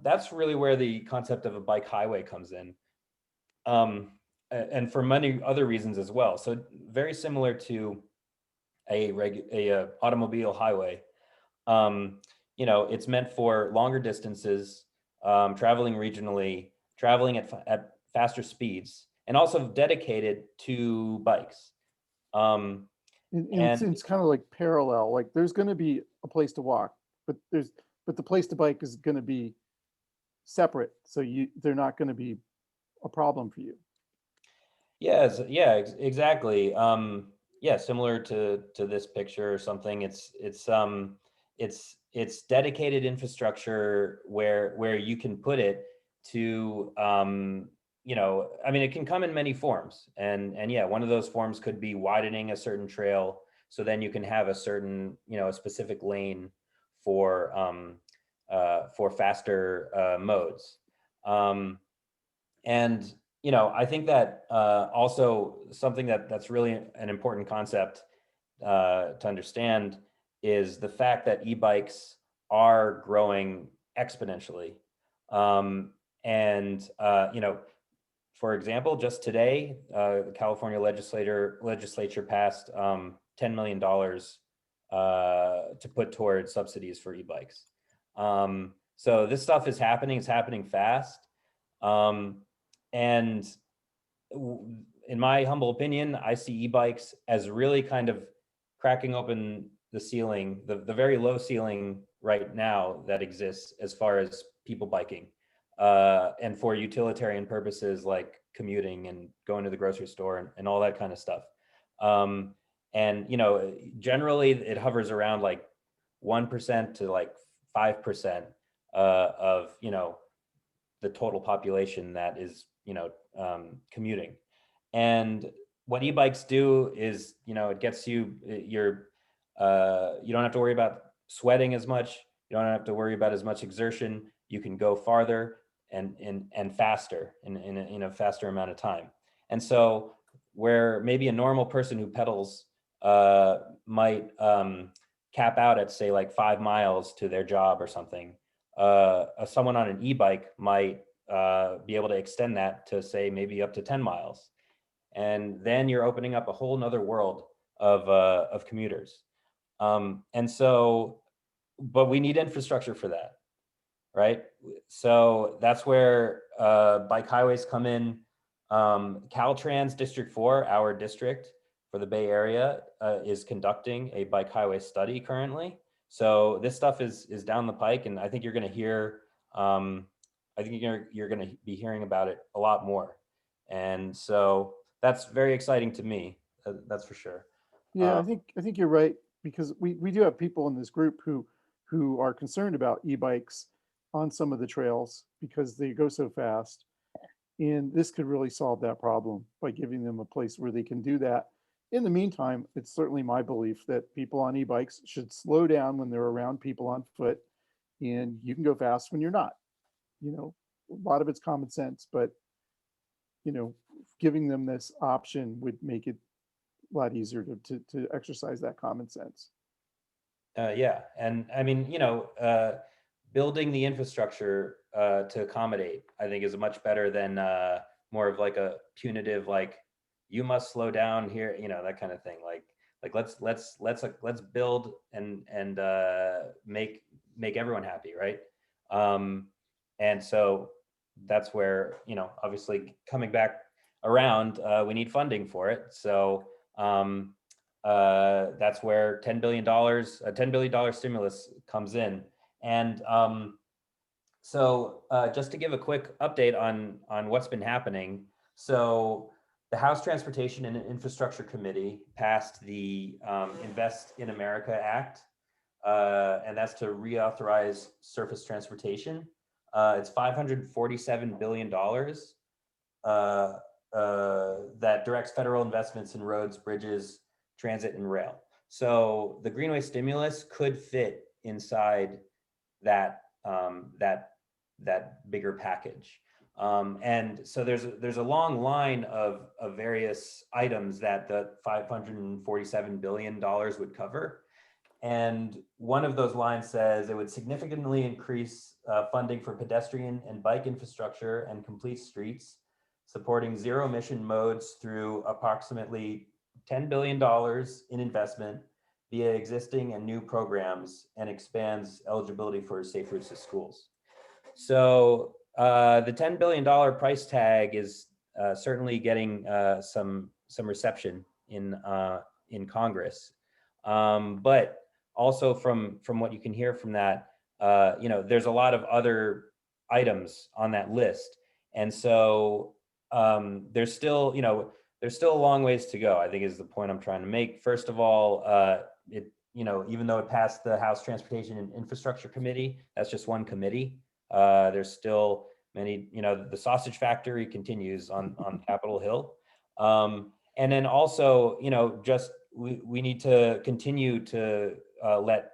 that's really where the concept of a bike highway comes in, and for many other reasons as well. So very similar to a automobile highway, it's meant for longer distances, traveling regionally, traveling at faster speeds, and also dedicated to bikes. And it's kind of like parallel, like there's going to be a place to walk, but the place to bike is going to be separate, so they're not going to be a problem for you. Yes, yeah, exactly. Similar to this picture or something. It's dedicated infrastructure where you can put it to it can come in many forms, and one of those forms could be widening a certain trail, so then you can have a certain a specific lane for faster modes, and I think that also something that's really an important concept to understand is the fact that e-bikes are growing exponentially, And, for example, just today, the California legislature passed $10 million to put towards subsidies for e-bikes. So this stuff is happening. It's happening fast. And in my humble opinion, I see e-bikes as really kind of cracking open the ceiling, the very low ceiling right now that exists as far as people biking, and for utilitarian purposes like commuting and going to the grocery store and all that kind of stuff. And generally it hovers around like 1% to like 5% of the total population that is commuting. And what e-bikes do is it gets you you don't have to worry about sweating as much. You don't have to worry about as much exertion. You can go farther and faster in a faster amount of time. And so where maybe a normal person who pedals might cap out at say like 5 miles to their job or something, someone on an e-bike might be able to extend that to say maybe up to 10 miles. And then you're opening up a whole nother world of commuters. And so, but we need infrastructure for that, right? So that's where bike highways come in. Caltrans District 4, our district for the Bay Area, is conducting a bike highway study currently. So this stuff is down the pike, and I think you're going to hear, I think you're going to be hearing about it a lot more. And so that's very exciting to me. That's for sure. Yeah, I think you're right, because we do have people in this group who are concerned about e-bikes on some of the trails because they go so fast. And this could really solve that problem by giving them a place where they can do that. In the meantime, it's certainly my belief that people on e-bikes should slow down when they're around people on foot, and you can go fast when you're not. A lot of it's common sense, but giving them this option would make it a lot easier to exercise that common sense. Yeah, and I mean, building the infrastructure to accommodate, I think, is much better than more of like a punitive, like you must slow down here, that kind of thing. Like let's build and make everyone happy, right? And so that's where obviously coming back around, we need funding for it. So that's where $10 billion stimulus comes in. And so just to give a quick update on what's been happening. So the House Transportation and Infrastructure Committee passed the Invest in America Act, and that's to reauthorize surface transportation. It's $547 billion that directs federal investments in roads, bridges, transit, and rail. So the Greenway Stimulus could fit inside that that bigger package. And so there's a long line of various items that the $547 billion would cover. And one of those lines says it would significantly increase funding for pedestrian and bike infrastructure and complete streets, supporting zero emission modes through approximately $10 billion in investment via existing and new programs, and expands eligibility for safe routes to schools. So the $10 billion price tag is certainly getting some reception in Congress, but also from what you can hear from that, there's a lot of other items on that list, and so there's still a long ways to go, I think, is the point I'm trying to make. First of all, even though it passed the House Transportation and Infrastructure Committee, that's just one committee. There's still many, the sausage factory continues on Capitol Hill. And then also, just we need to continue to let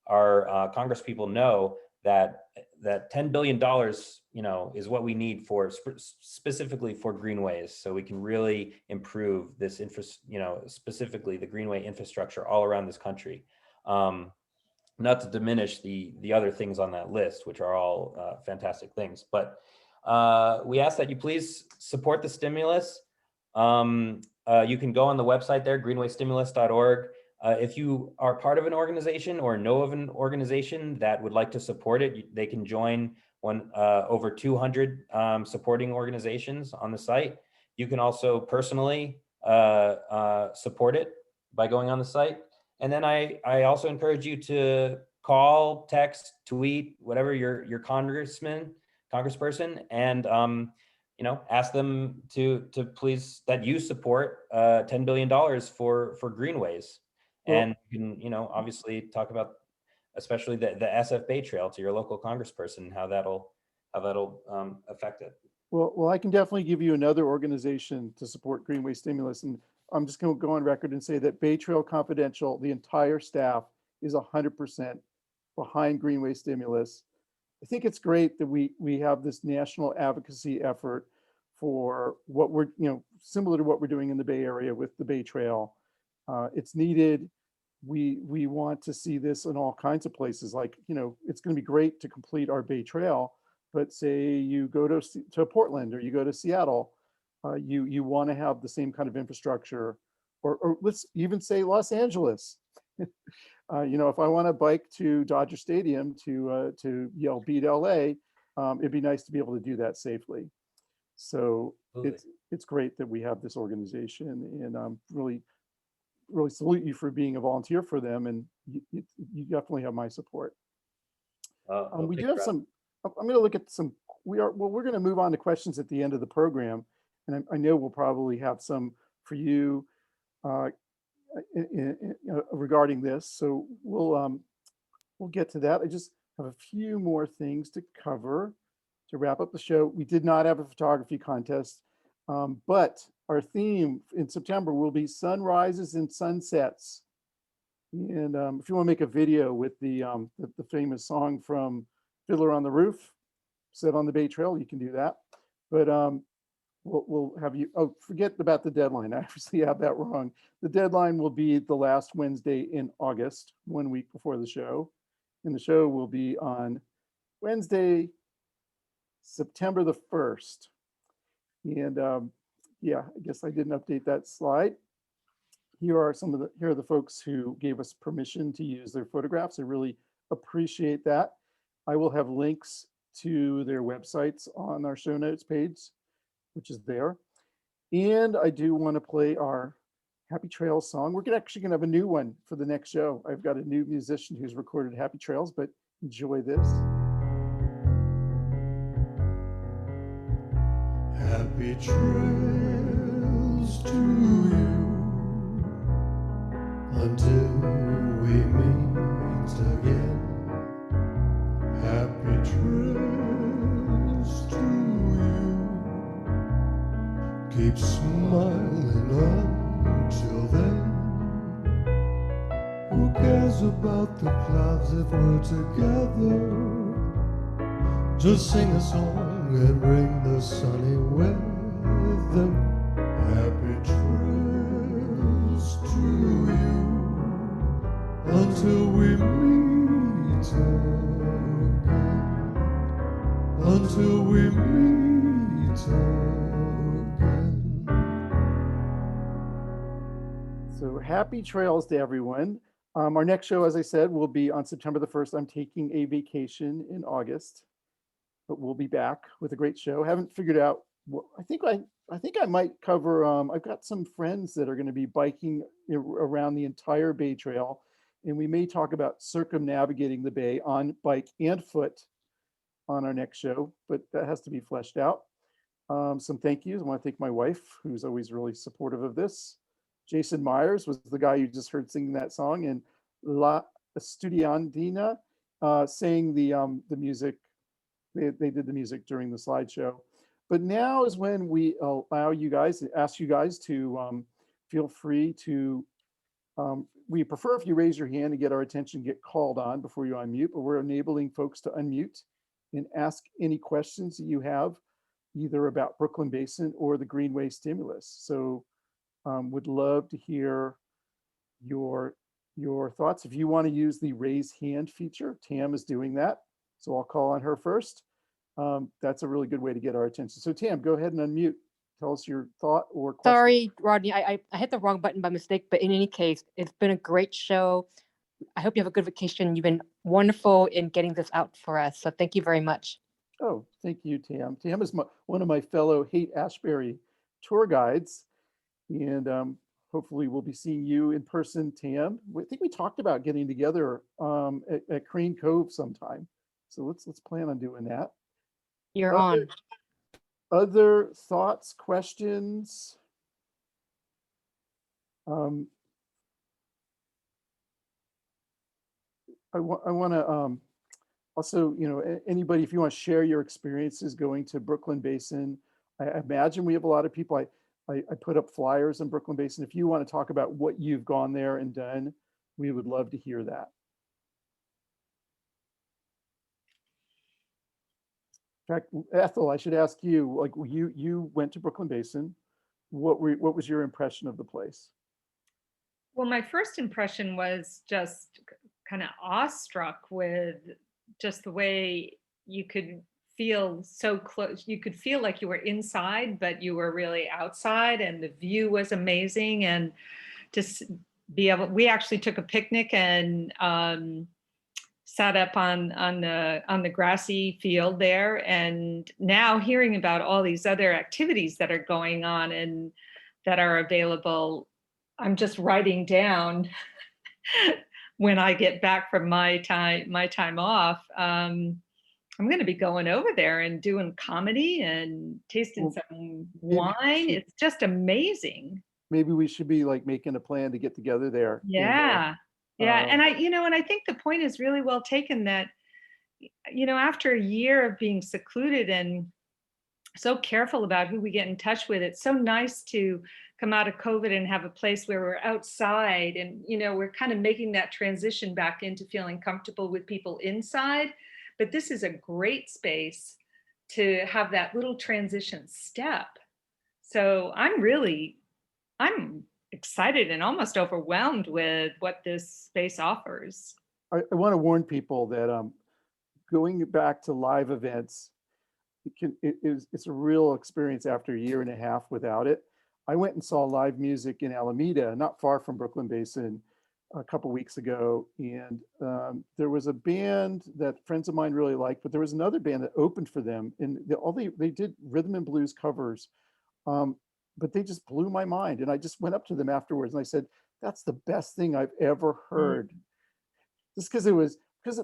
our Congress people know that $10 billion, is what we need for specifically for greenways, so we can really improve this specifically the greenway infrastructure all around this country. Not to diminish the other things on that list, which are all fantastic things, but we ask that you please support the stimulus. You can go on the website there, greenwaystimulus.org. If you are part of an organization or know of an organization that would like to support it, they can join over 200 supporting organizations on the site. You can also personally support it by going on the site. And then I also encourage you to call, text, tweet, whatever your congressperson, and ask them to please that you support $10 billion for greenways. And you can, obviously talk about especially the SF Bay Trail to your local congressperson, how that'll affect it. Well, I can definitely give you another organization to support Greenway Stimulus. And I'm just going to go on record and say that Bay Trail Confidential, the entire staff is 100% behind Greenway Stimulus. I think it's great that we have this national advocacy effort for what we're, similar to what we're doing in the Bay Area with the Bay Trail. It's needed. We want to see this in all kinds of places. Like, it's going to be great to complete our Bay Trail, but say you go to Portland or you go to Seattle, you want to have the same kind of infrastructure, or let's even say Los Angeles. If I want to bike to Dodger Stadium to yell "Beat LA," it'd be nice to be able to do that safely. So it's great that we have this organization, and really salute you for being a volunteer for them, and you definitely have my support. We do have some. I'm going to look at some. We're going to move on to questions at the end of the program, and I know we'll probably have some for you regarding this. So we'll get to that. I just have a few more things to cover to wrap up the show. We did not have a photography contest, but our theme in September will be sunrises and sunsets. And if you want to make a video with the famous song from Fiddler on the Roof, set on the Bay Trail, you can do that. But we'll have you, forget about the deadline. I actually have that wrong. The deadline will be the last Wednesday in August, 1 week before the show. And the show will be on Wednesday, September the 1st. And yeah, I guess I didn't update that slide. Here are the folks who gave us permission to use their photographs. I really appreciate that. I will have links to their websites on our show notes page, which is there. And I do want to play our Happy Trails song. We're actually going to have a new one for the next show. I've got a new musician who's recorded Happy Trails, but enjoy this. Happy trails to you until we meet again. Happy trails to you. Keep smiling until then. Who cares about the clouds if we're together? Just sing a song and bring the sunny weather. Happy trails to you until we meet again. Until we meet again. So happy trails to everyone. Our next show, as I said, will be on September the 1st. I'm taking a vacation in August, but we'll be back with a great show. Haven't figured out. I think I might cover. I've got some friends that are going to be biking around the entire Bay Trail, and we may talk about circumnavigating the Bay on bike and foot on our next show, but that has to be fleshed out. Some thank yous. I want to thank my wife, who's always really supportive of this. Jason Myers was the guy you just heard singing that song, and La Estudiantina sang the music. They did the music during the slideshow. But now is when we allow you guys, ask you guys to feel free to, we prefer if you raise your hand to get our attention, get called on before you unmute, but we're enabling folks to unmute and ask any questions that you have, either about Brooklyn Basin or the Greenway Stimulus. So would love to hear your thoughts. If you want to use the raise hand feature, Tam is doing that. So I'll call on her first. that's a really good way to get our attention. So Tam, go ahead and unmute. Tell us your thought or question. Sorry, Rodney, I hit the wrong button by mistake, but in any case, it's been a great show. I hope you have a good vacation. You've been wonderful in getting this out for us. So thank you very much. Oh, thank you, Tam. Tam is one of my fellow Haight-Ashbury tour guides. And hopefully we'll be seeing you in person, Tam. I think we talked about getting together at Crane Cove sometime. So let's plan on doing that. You're on. Other thoughts, questions? I want to also, anybody, if you want to share your experiences going to Brooklyn Basin, I imagine we have a lot of people. I put up flyers in Brooklyn Basin. If you want to talk about what you've gone there and done, we would love to hear that. In fact, Ethel, I should ask you, like you went to Brooklyn Basin. What was your impression of the place? Well, my first impression was just kind of awestruck with just the way you could feel so close. You could feel like you were inside, but you were really outside, and the view was amazing. And just be able, we actually took a picnic and sat up on the grassy field there. And now hearing about all these other activities that are going on and that are available, I'm just writing down when I get back from my time off. I'm going to be going over there and doing comedy and tasting some wine. It's just amazing. Maybe we should be like making a plan to get together there. Yeah. Yeah. And I think the point is really well taken that, after a year of being secluded and so careful about who we get in touch with, it's so nice to come out of COVID and have a place where we're outside and, we're kind of making that transition back into feeling comfortable with people inside. But this is a great space to have that little transition step. So I'm excited and almost overwhelmed with what this space offers. I want to warn people that going back to live events, it's a real experience after a year and a half without it. I went and saw live music in Alameda, not far from Brooklyn Basin, a couple weeks ago, and there was a band that friends of mine really liked, but there was another band that opened for them, and they did rhythm and blues covers, but they just blew my mind. And I just went up to them afterwards and I said, "That's the best thing I've ever heard." Just because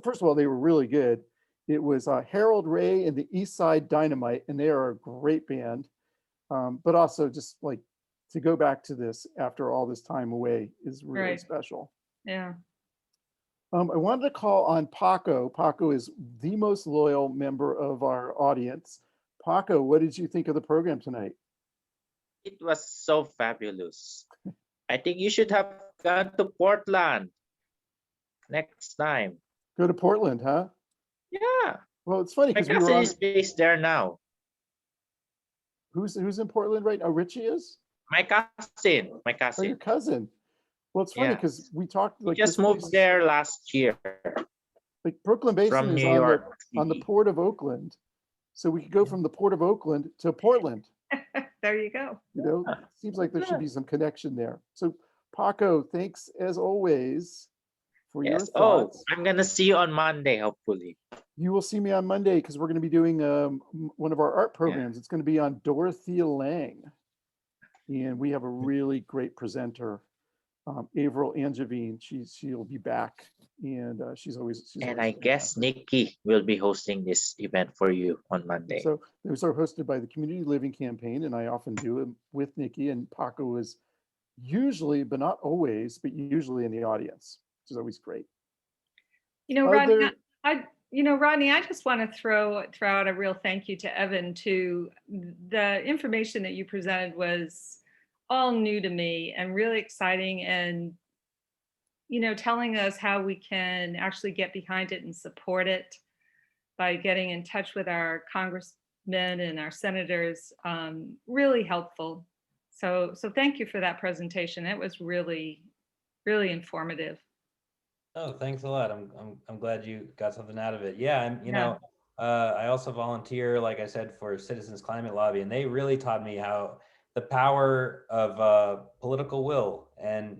first of all, they were really good. It was Harold Ray and the East Side Dynamite, and they are a great band. But also just like to go back to this after all this time away is really special. Yeah. I wanted to call on Paco. Paco is the most loyal member of our audience. Paco, what did you think of the program tonight? It was so fabulous. I think you should have gone to Portland next time. Go to Portland, huh? Yeah. Well, it's funny My because we cousin were on. is based there now. Who's in Portland right now? Richie is? My cousin. Oh, your cousin. Well, it's funny because we talked like he just moved there last year. Like Brooklyn Basin from is New York on the Port of Oakland. So we could go from the Port of Oakland to Portland. There you go. Seems like there should be some connection there. So Paco, thanks as always for your thoughts. I'm gonna see you on Monday, hopefully. You will see me on Monday because we're going to be doing one of our art programs. It's going to be on Dorothea Lange, and we have a really great presenter, Avril Angevine. She'll be back, and she's always. And I guess Nikki will be hosting this event for you on Monday. So those are hosted by the Community Living Campaign, and I often do it with Nikki. And Paco is usually, but not always, but usually in the audience, which is always great. Rodney, I just want to throw out a real thank you to Evan too. The information that you presented was all new to me and really exciting, and telling us how we can actually get behind it and support it by getting in touch with our congressmen and our senators, really helpful. So thank you for that presentation. It was really, really informative. Oh, thanks a lot. I'm glad you got something out of it. Yeah, I also volunteer, like I said, for Citizens Climate Lobby, and they really taught me how the power of political will, and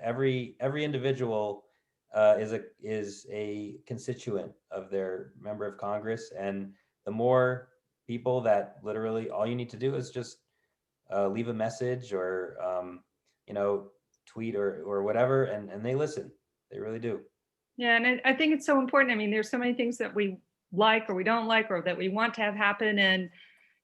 every individual is a constituent of their member of Congress, and the more people that literally all you need to do is just leave a message or tweet or whatever, and they listen. They really do. Yeah, and I think it's so important. I mean, there's so many things that we like or we don't like or that we want to have happen, and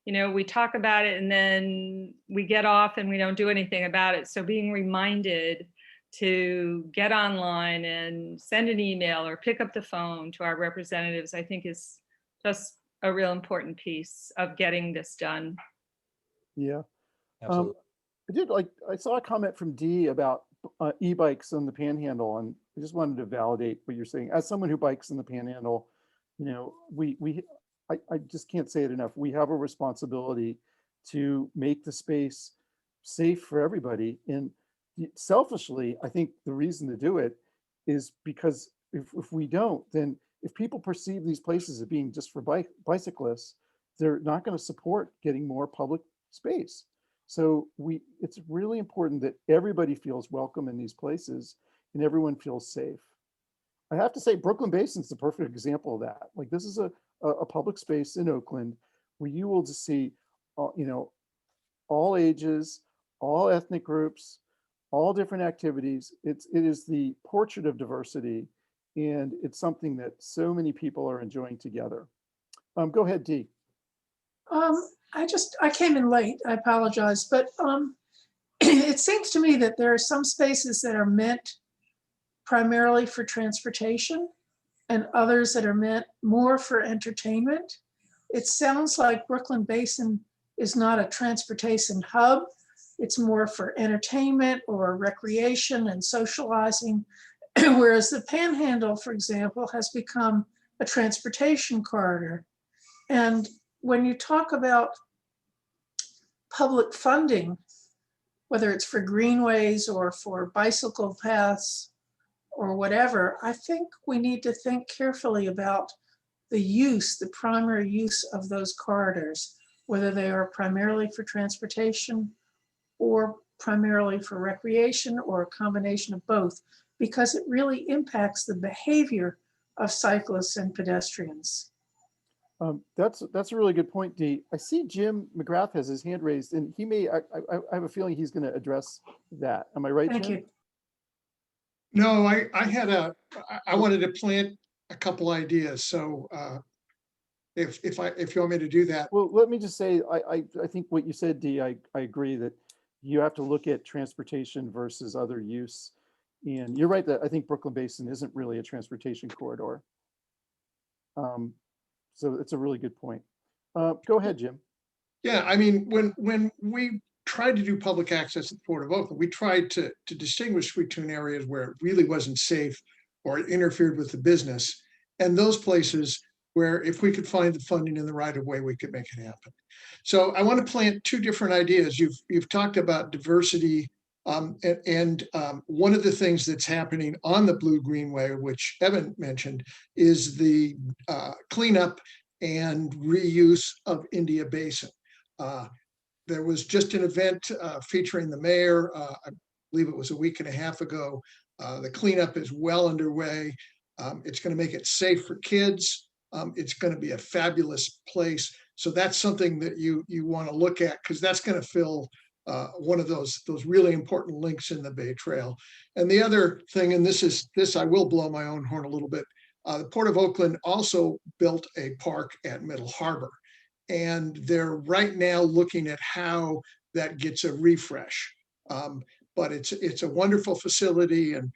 we talk about it and then we get off and we don't do anything about it. So being reminded to get online and send an email or pick up the phone to our representatives, I think is just a real important piece of getting this done. Yeah. Absolutely. I saw a comment from Dee about e-bikes on the Panhandle, and I just wanted to validate what you're saying. As someone who bikes in the Panhandle, I just can't say it enough. We have a responsibility to make the space safe for everybody. And selfishly, I think the reason to do it is because if we don't, then if people perceive these places as being just for bicyclists, they're not going to support getting more public space. So it's really important that everybody feels welcome in these places and everyone feels safe. I have to say, Brooklyn Basin is the perfect example of that. Like, this is a public space in Oakland where you will just see, all ages, all ethnic groups, all different activities. It is the portrait of diversity, and it's something that so many people are enjoying together. Go ahead, Dee. I came in late, I apologize, but it seems to me that there are some spaces that are meant primarily for transportation and others that are meant more for entertainment. It sounds like Brooklyn Basin is not a transportation hub. It's more for entertainment or recreation and socializing, whereas the Panhandle, for example, has become a transportation corridor. And when you talk about public funding, whether it's for greenways or for bicycle paths or whatever, I think we need to think carefully about the primary use of those corridors, whether they are primarily for transportation or primarily for recreation or a combination of both, because it really impacts the behavior of cyclists and pedestrians. That's a really good point, Dee. I see Jim McGrath has his hand raised, and he may, I have a feeling he's going to address that. Am I right, Thank Jim? you. No, I wanted to plant a couple ideas. So if you want me to do that. Well, let me just say, I think what you said, Dee, I agree that you have to look at transportation versus other use. And you're right that I think Brooklyn Basin isn't really a transportation corridor. So it's a really good point. Go ahead, Jim. Yeah, I mean, when we tried to do public access at the Port of Oakland, we tried to distinguish between areas where it really wasn't safe or it interfered with the business, and those places where if we could find the funding in the right of way, we could make it happen. So I want to plant two different ideas. You've talked about diversity, and one of the things that's happening on the Blue Greenway, which Evan mentioned, is the cleanup and reuse of India Basin. There was just an event featuring the mayor, I believe it was a week and a half ago. The cleanup is well underway. It's going to make it safe for kids. It's going to be a fabulous place. So that's something that you want to look at, because that's going to fill one of those really important links in the Bay Trail. And the other thing, and this I will blow my own horn a little bit, the Port of Oakland also built a park at Middle Harbor, and they're right now looking at how that gets a refresh. But it's a wonderful facility, and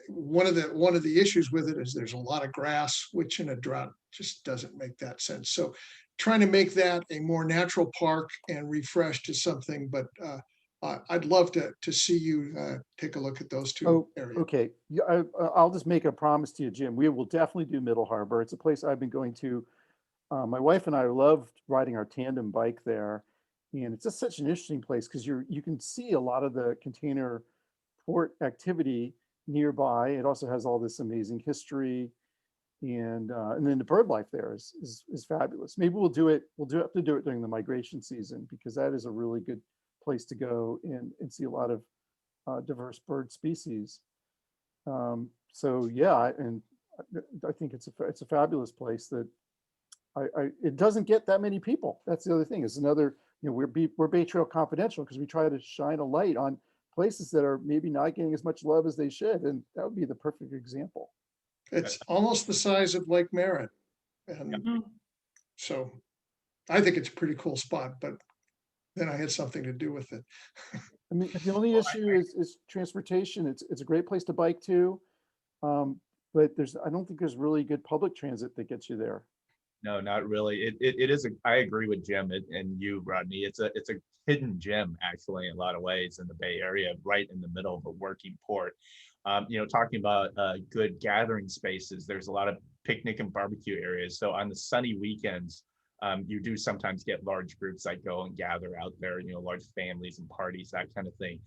one of the issues with it is there's a lot of grass, which in a drought just doesn't make that sense. So trying to make that a more natural park and refresh to something, but I'd love to see you take a look at those two areas. Okay. Yeah, I'll just make a promise to you, Jim. We will definitely do Middle Harbor. It's a place I've been going to. My wife and I loved riding our tandem bike there. And it's just such an interesting place because you can see a lot of the container port activity nearby. It also has all this amazing history. And then the bird life there is fabulous. Maybe we'll have to do it during the migration season, because that is a really good place to go and see a lot of diverse bird species. So yeah, and I think it's a fabulous place that it doesn't get that many people. That's the other thing. Is another, we're Bay Trail Confidential because we try to shine a light on places that are maybe not getting as much love as they should, and that would be the perfect example. It's almost the size of Lake Merritt. And so I think it's a pretty cool spot, but then I had something to do with it. I mean, the only issue is transportation. It's a great place to bike to, but I don't think there's really good public transit that gets you there. No, not really. It is. I agree with Jim and you, Rodney. It's a hidden gem, actually, in a lot of ways in the Bay Area, right in the middle of a working port. Talking about good gathering spaces, there's a lot of picnic and barbecue areas. So on the sunny weekends, you do sometimes get large groups that go and gather out there, large families and parties, that kind of thing.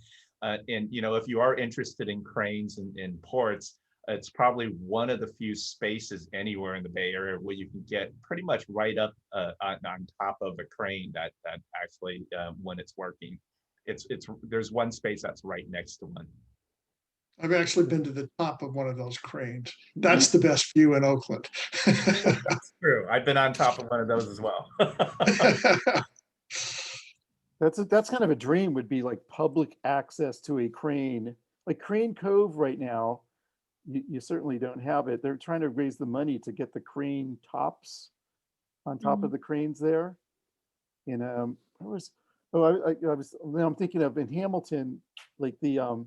And if you are interested in cranes and ports, it's probably one of the few spaces anywhere in the Bay Area where you can get pretty much right up on top of a crane that actually, when it's working, there's one space that's right next to one. I've actually been to the top of one of those cranes. That's the best view in Oakland. That's true. I've been on top of one of those as well. That's kind of a dream, would be like public access to a crane, like Crane Cove right now. You certainly don't have it. They're trying to raise the money to get the crane tops on top of the cranes there. And I'm thinking of in Hamilton, like the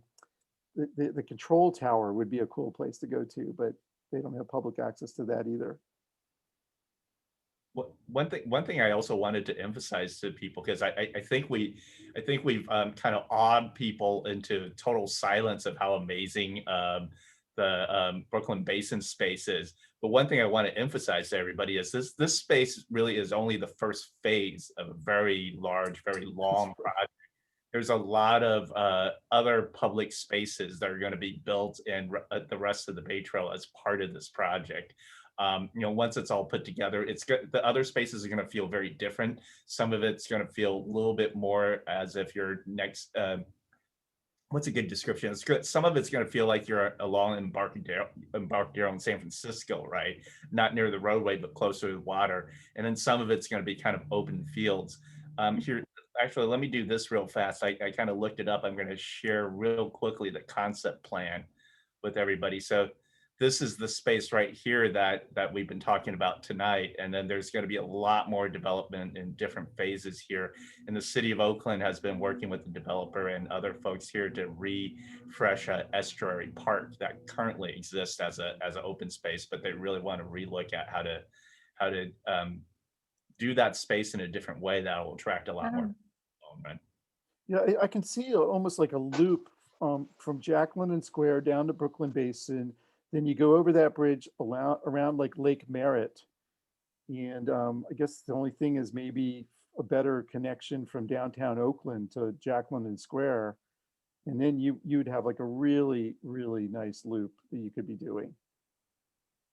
control tower would be a cool place to go to, but they don't have public access to that either. One thing I also wanted to emphasize to people, because I think we've kind of awed people into total silence of how amazing the Brooklyn Basin space is. But one thing I want to emphasize to everybody is this space really is only the first phase of a very large, very long project. There's a lot of other public spaces that are going to be built in the rest of the Bay Trail as part of this project. Once it's all put together, the other spaces are going to feel very different. Some of it's going to feel a little bit more as if you're next. What's a good description? It's good. Some of it's going to feel like you're along Embarcadero in San Francisco, right? Not near the roadway, but closer to the water. And then some of it's going to be kind of open fields. Here, actually, let me do this real fast. I kind of looked it up. I'm going to share real quickly the concept plan with everybody. So this is the space right here that we've been talking about tonight. And then there's going to be a lot more development in different phases here. And the city of Oakland has been working with the developer and other folks here to refresh Estuary Park that currently exists as an open space, but they really want to relook at how to do that space in a different way that will attract a lot more development. Yeah, I can see almost like a loop from Jack London Square down to Brooklyn Basin. Then you go over that bridge around like Lake Merritt. And I guess the only thing is maybe a better connection from downtown Oakland to Jack London Square. And then you'd have like a really, really nice loop that you could be doing.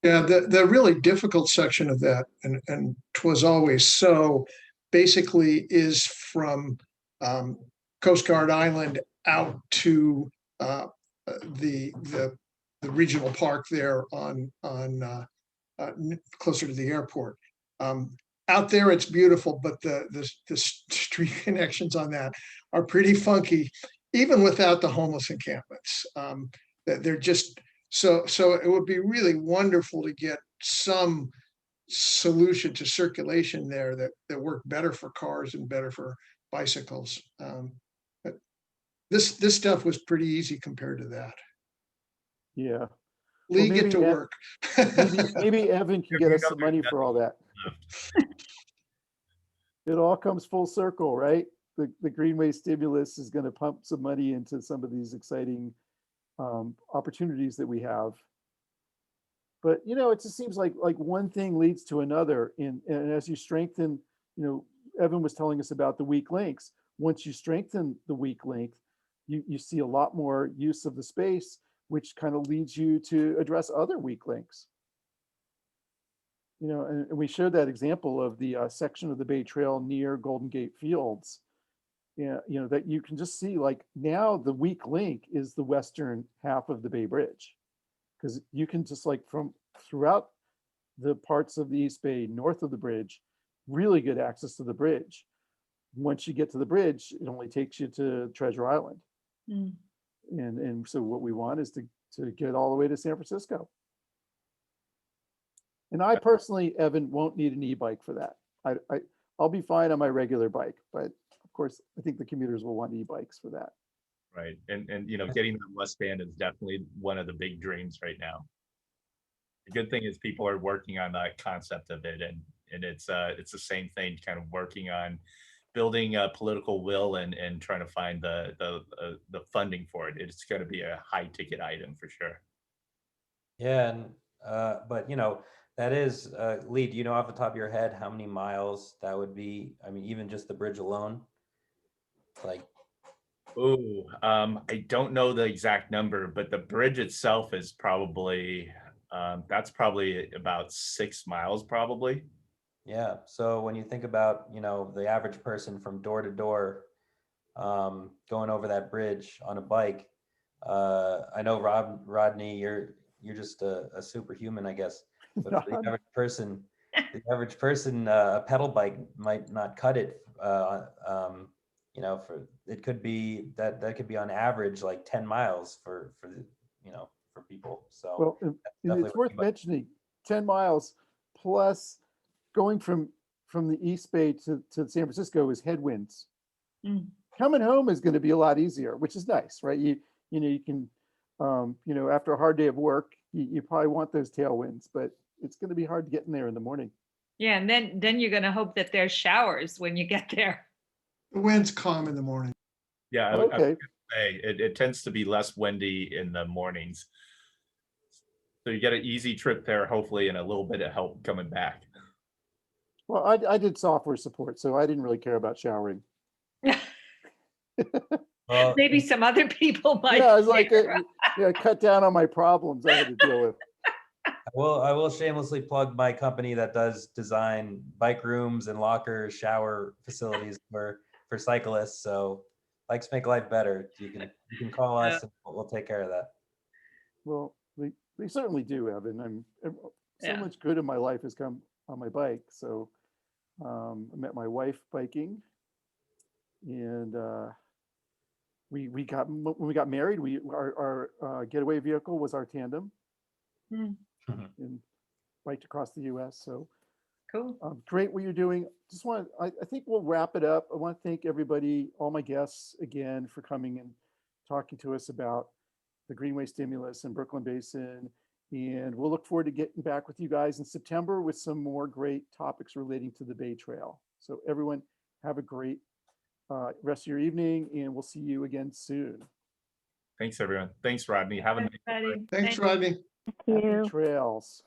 Yeah, the really difficult section of that, and 'twas always so, basically is from Coast Guard Island out to the regional park there on closer to the airport. Out there, it's beautiful, but the street connections on that are pretty funky, even without the homeless encampments. They're just so it would be really wonderful to get some solution to circulation there that worked better for cars and better for bicycles. But this stuff was pretty easy compared to that. Yeah. Lee, get to work. maybe Evan can get us some money for all that. It all comes full circle, right? The Greenway Stimulus is going to pump some money into some of these exciting opportunities that we have. But it just seems like one thing leads to another, and as you strengthen, Evan was telling us about the weak links. Once you strengthen the weak link, you see a lot more use of the space, which kind of leads you to address other weak links. You know, and we showed that example of the section of the Bay Trail near Golden Gate Fields. Yeah, you know, that you can just see like now the weak link is the western half of the Bay Bridge. Because you can just like from throughout the parts of the East Bay north of the bridge, really good access to the bridge. Once you get to the bridge, it only takes you to Treasure Island. Mm. And so what we want is to get all the way to San Francisco. And I personally, Evan, won't need an e-bike for that. I'll be fine on my regular bike, but of course, I think the commuters will want e-bikes for that. Right. And you know, getting the West Band is definitely one of the big dreams right now. The good thing is people are working on that concept of it, and it's the same thing, kind of working on building a political will and trying to find the funding for it. It's going to be a high ticket item for sure. Yeah, and but you know, that is Lee, do you know off the top of your head how many miles that would be? I mean, even just the bridge alone? Like, Oh, I don't know the exact number, but the bridge itself is probably that's probably about 6 miles probably. yeah. So when you think about, you know, the average person from door to door going over that bridge on a bike, I know Rodney, you're just a superhuman, I guess. But for the average person, a pedal bike might not cut it. You know, for it could be that could be on average like 10 miles for the, you know, for people. So Well, and definitely it's what worth e-bike- mentioning, 10 miles plus going from the East Bay to San Francisco is headwinds. Mm. Coming home is going to be a lot easier, which is nice, right? You know, you can, you know, after a hard day of work, you probably want those tailwinds, but it's going to be hard to get in there in the morning. Yeah, and then you're gonna hope that there's showers when you get there. The wind's calm in the morning. Yeah, I would Okay. say it tends to be less windy in the mornings. So you get an easy trip there, hopefully, and a little bit of help coming back. Well, I did software support, so I didn't really care about showering. Well, Maybe some other people might. Yeah, I was like, care. yeah, cut down on my problems I had to deal with. I will shamelessly plug my company that does design bike rooms and lockers, shower facilities for cyclists. So bikes make life better. You can call us and we'll take care of that. Well, we certainly do, Evan. So Yeah. much good in my life has come on my bike. So I met my wife biking, and when we got married, our getaway vehicle was our tandem, Hmm. and biked across the U.S. So Cool. great what you're doing. I think we'll wrap it up. I want to thank everybody, all my guests again for coming and talking to us about the Greenway Stimulus and Brooklyn Basin. And we'll look forward to getting back with you guys in September with some more great topics relating to the Bay Trail. So everyone have a great rest of your evening, and we'll see you again soon. Thanks, everyone. Thanks, Rodney. Have a nice Everybody. Thanks, Rodney. Thank Happy you. trails.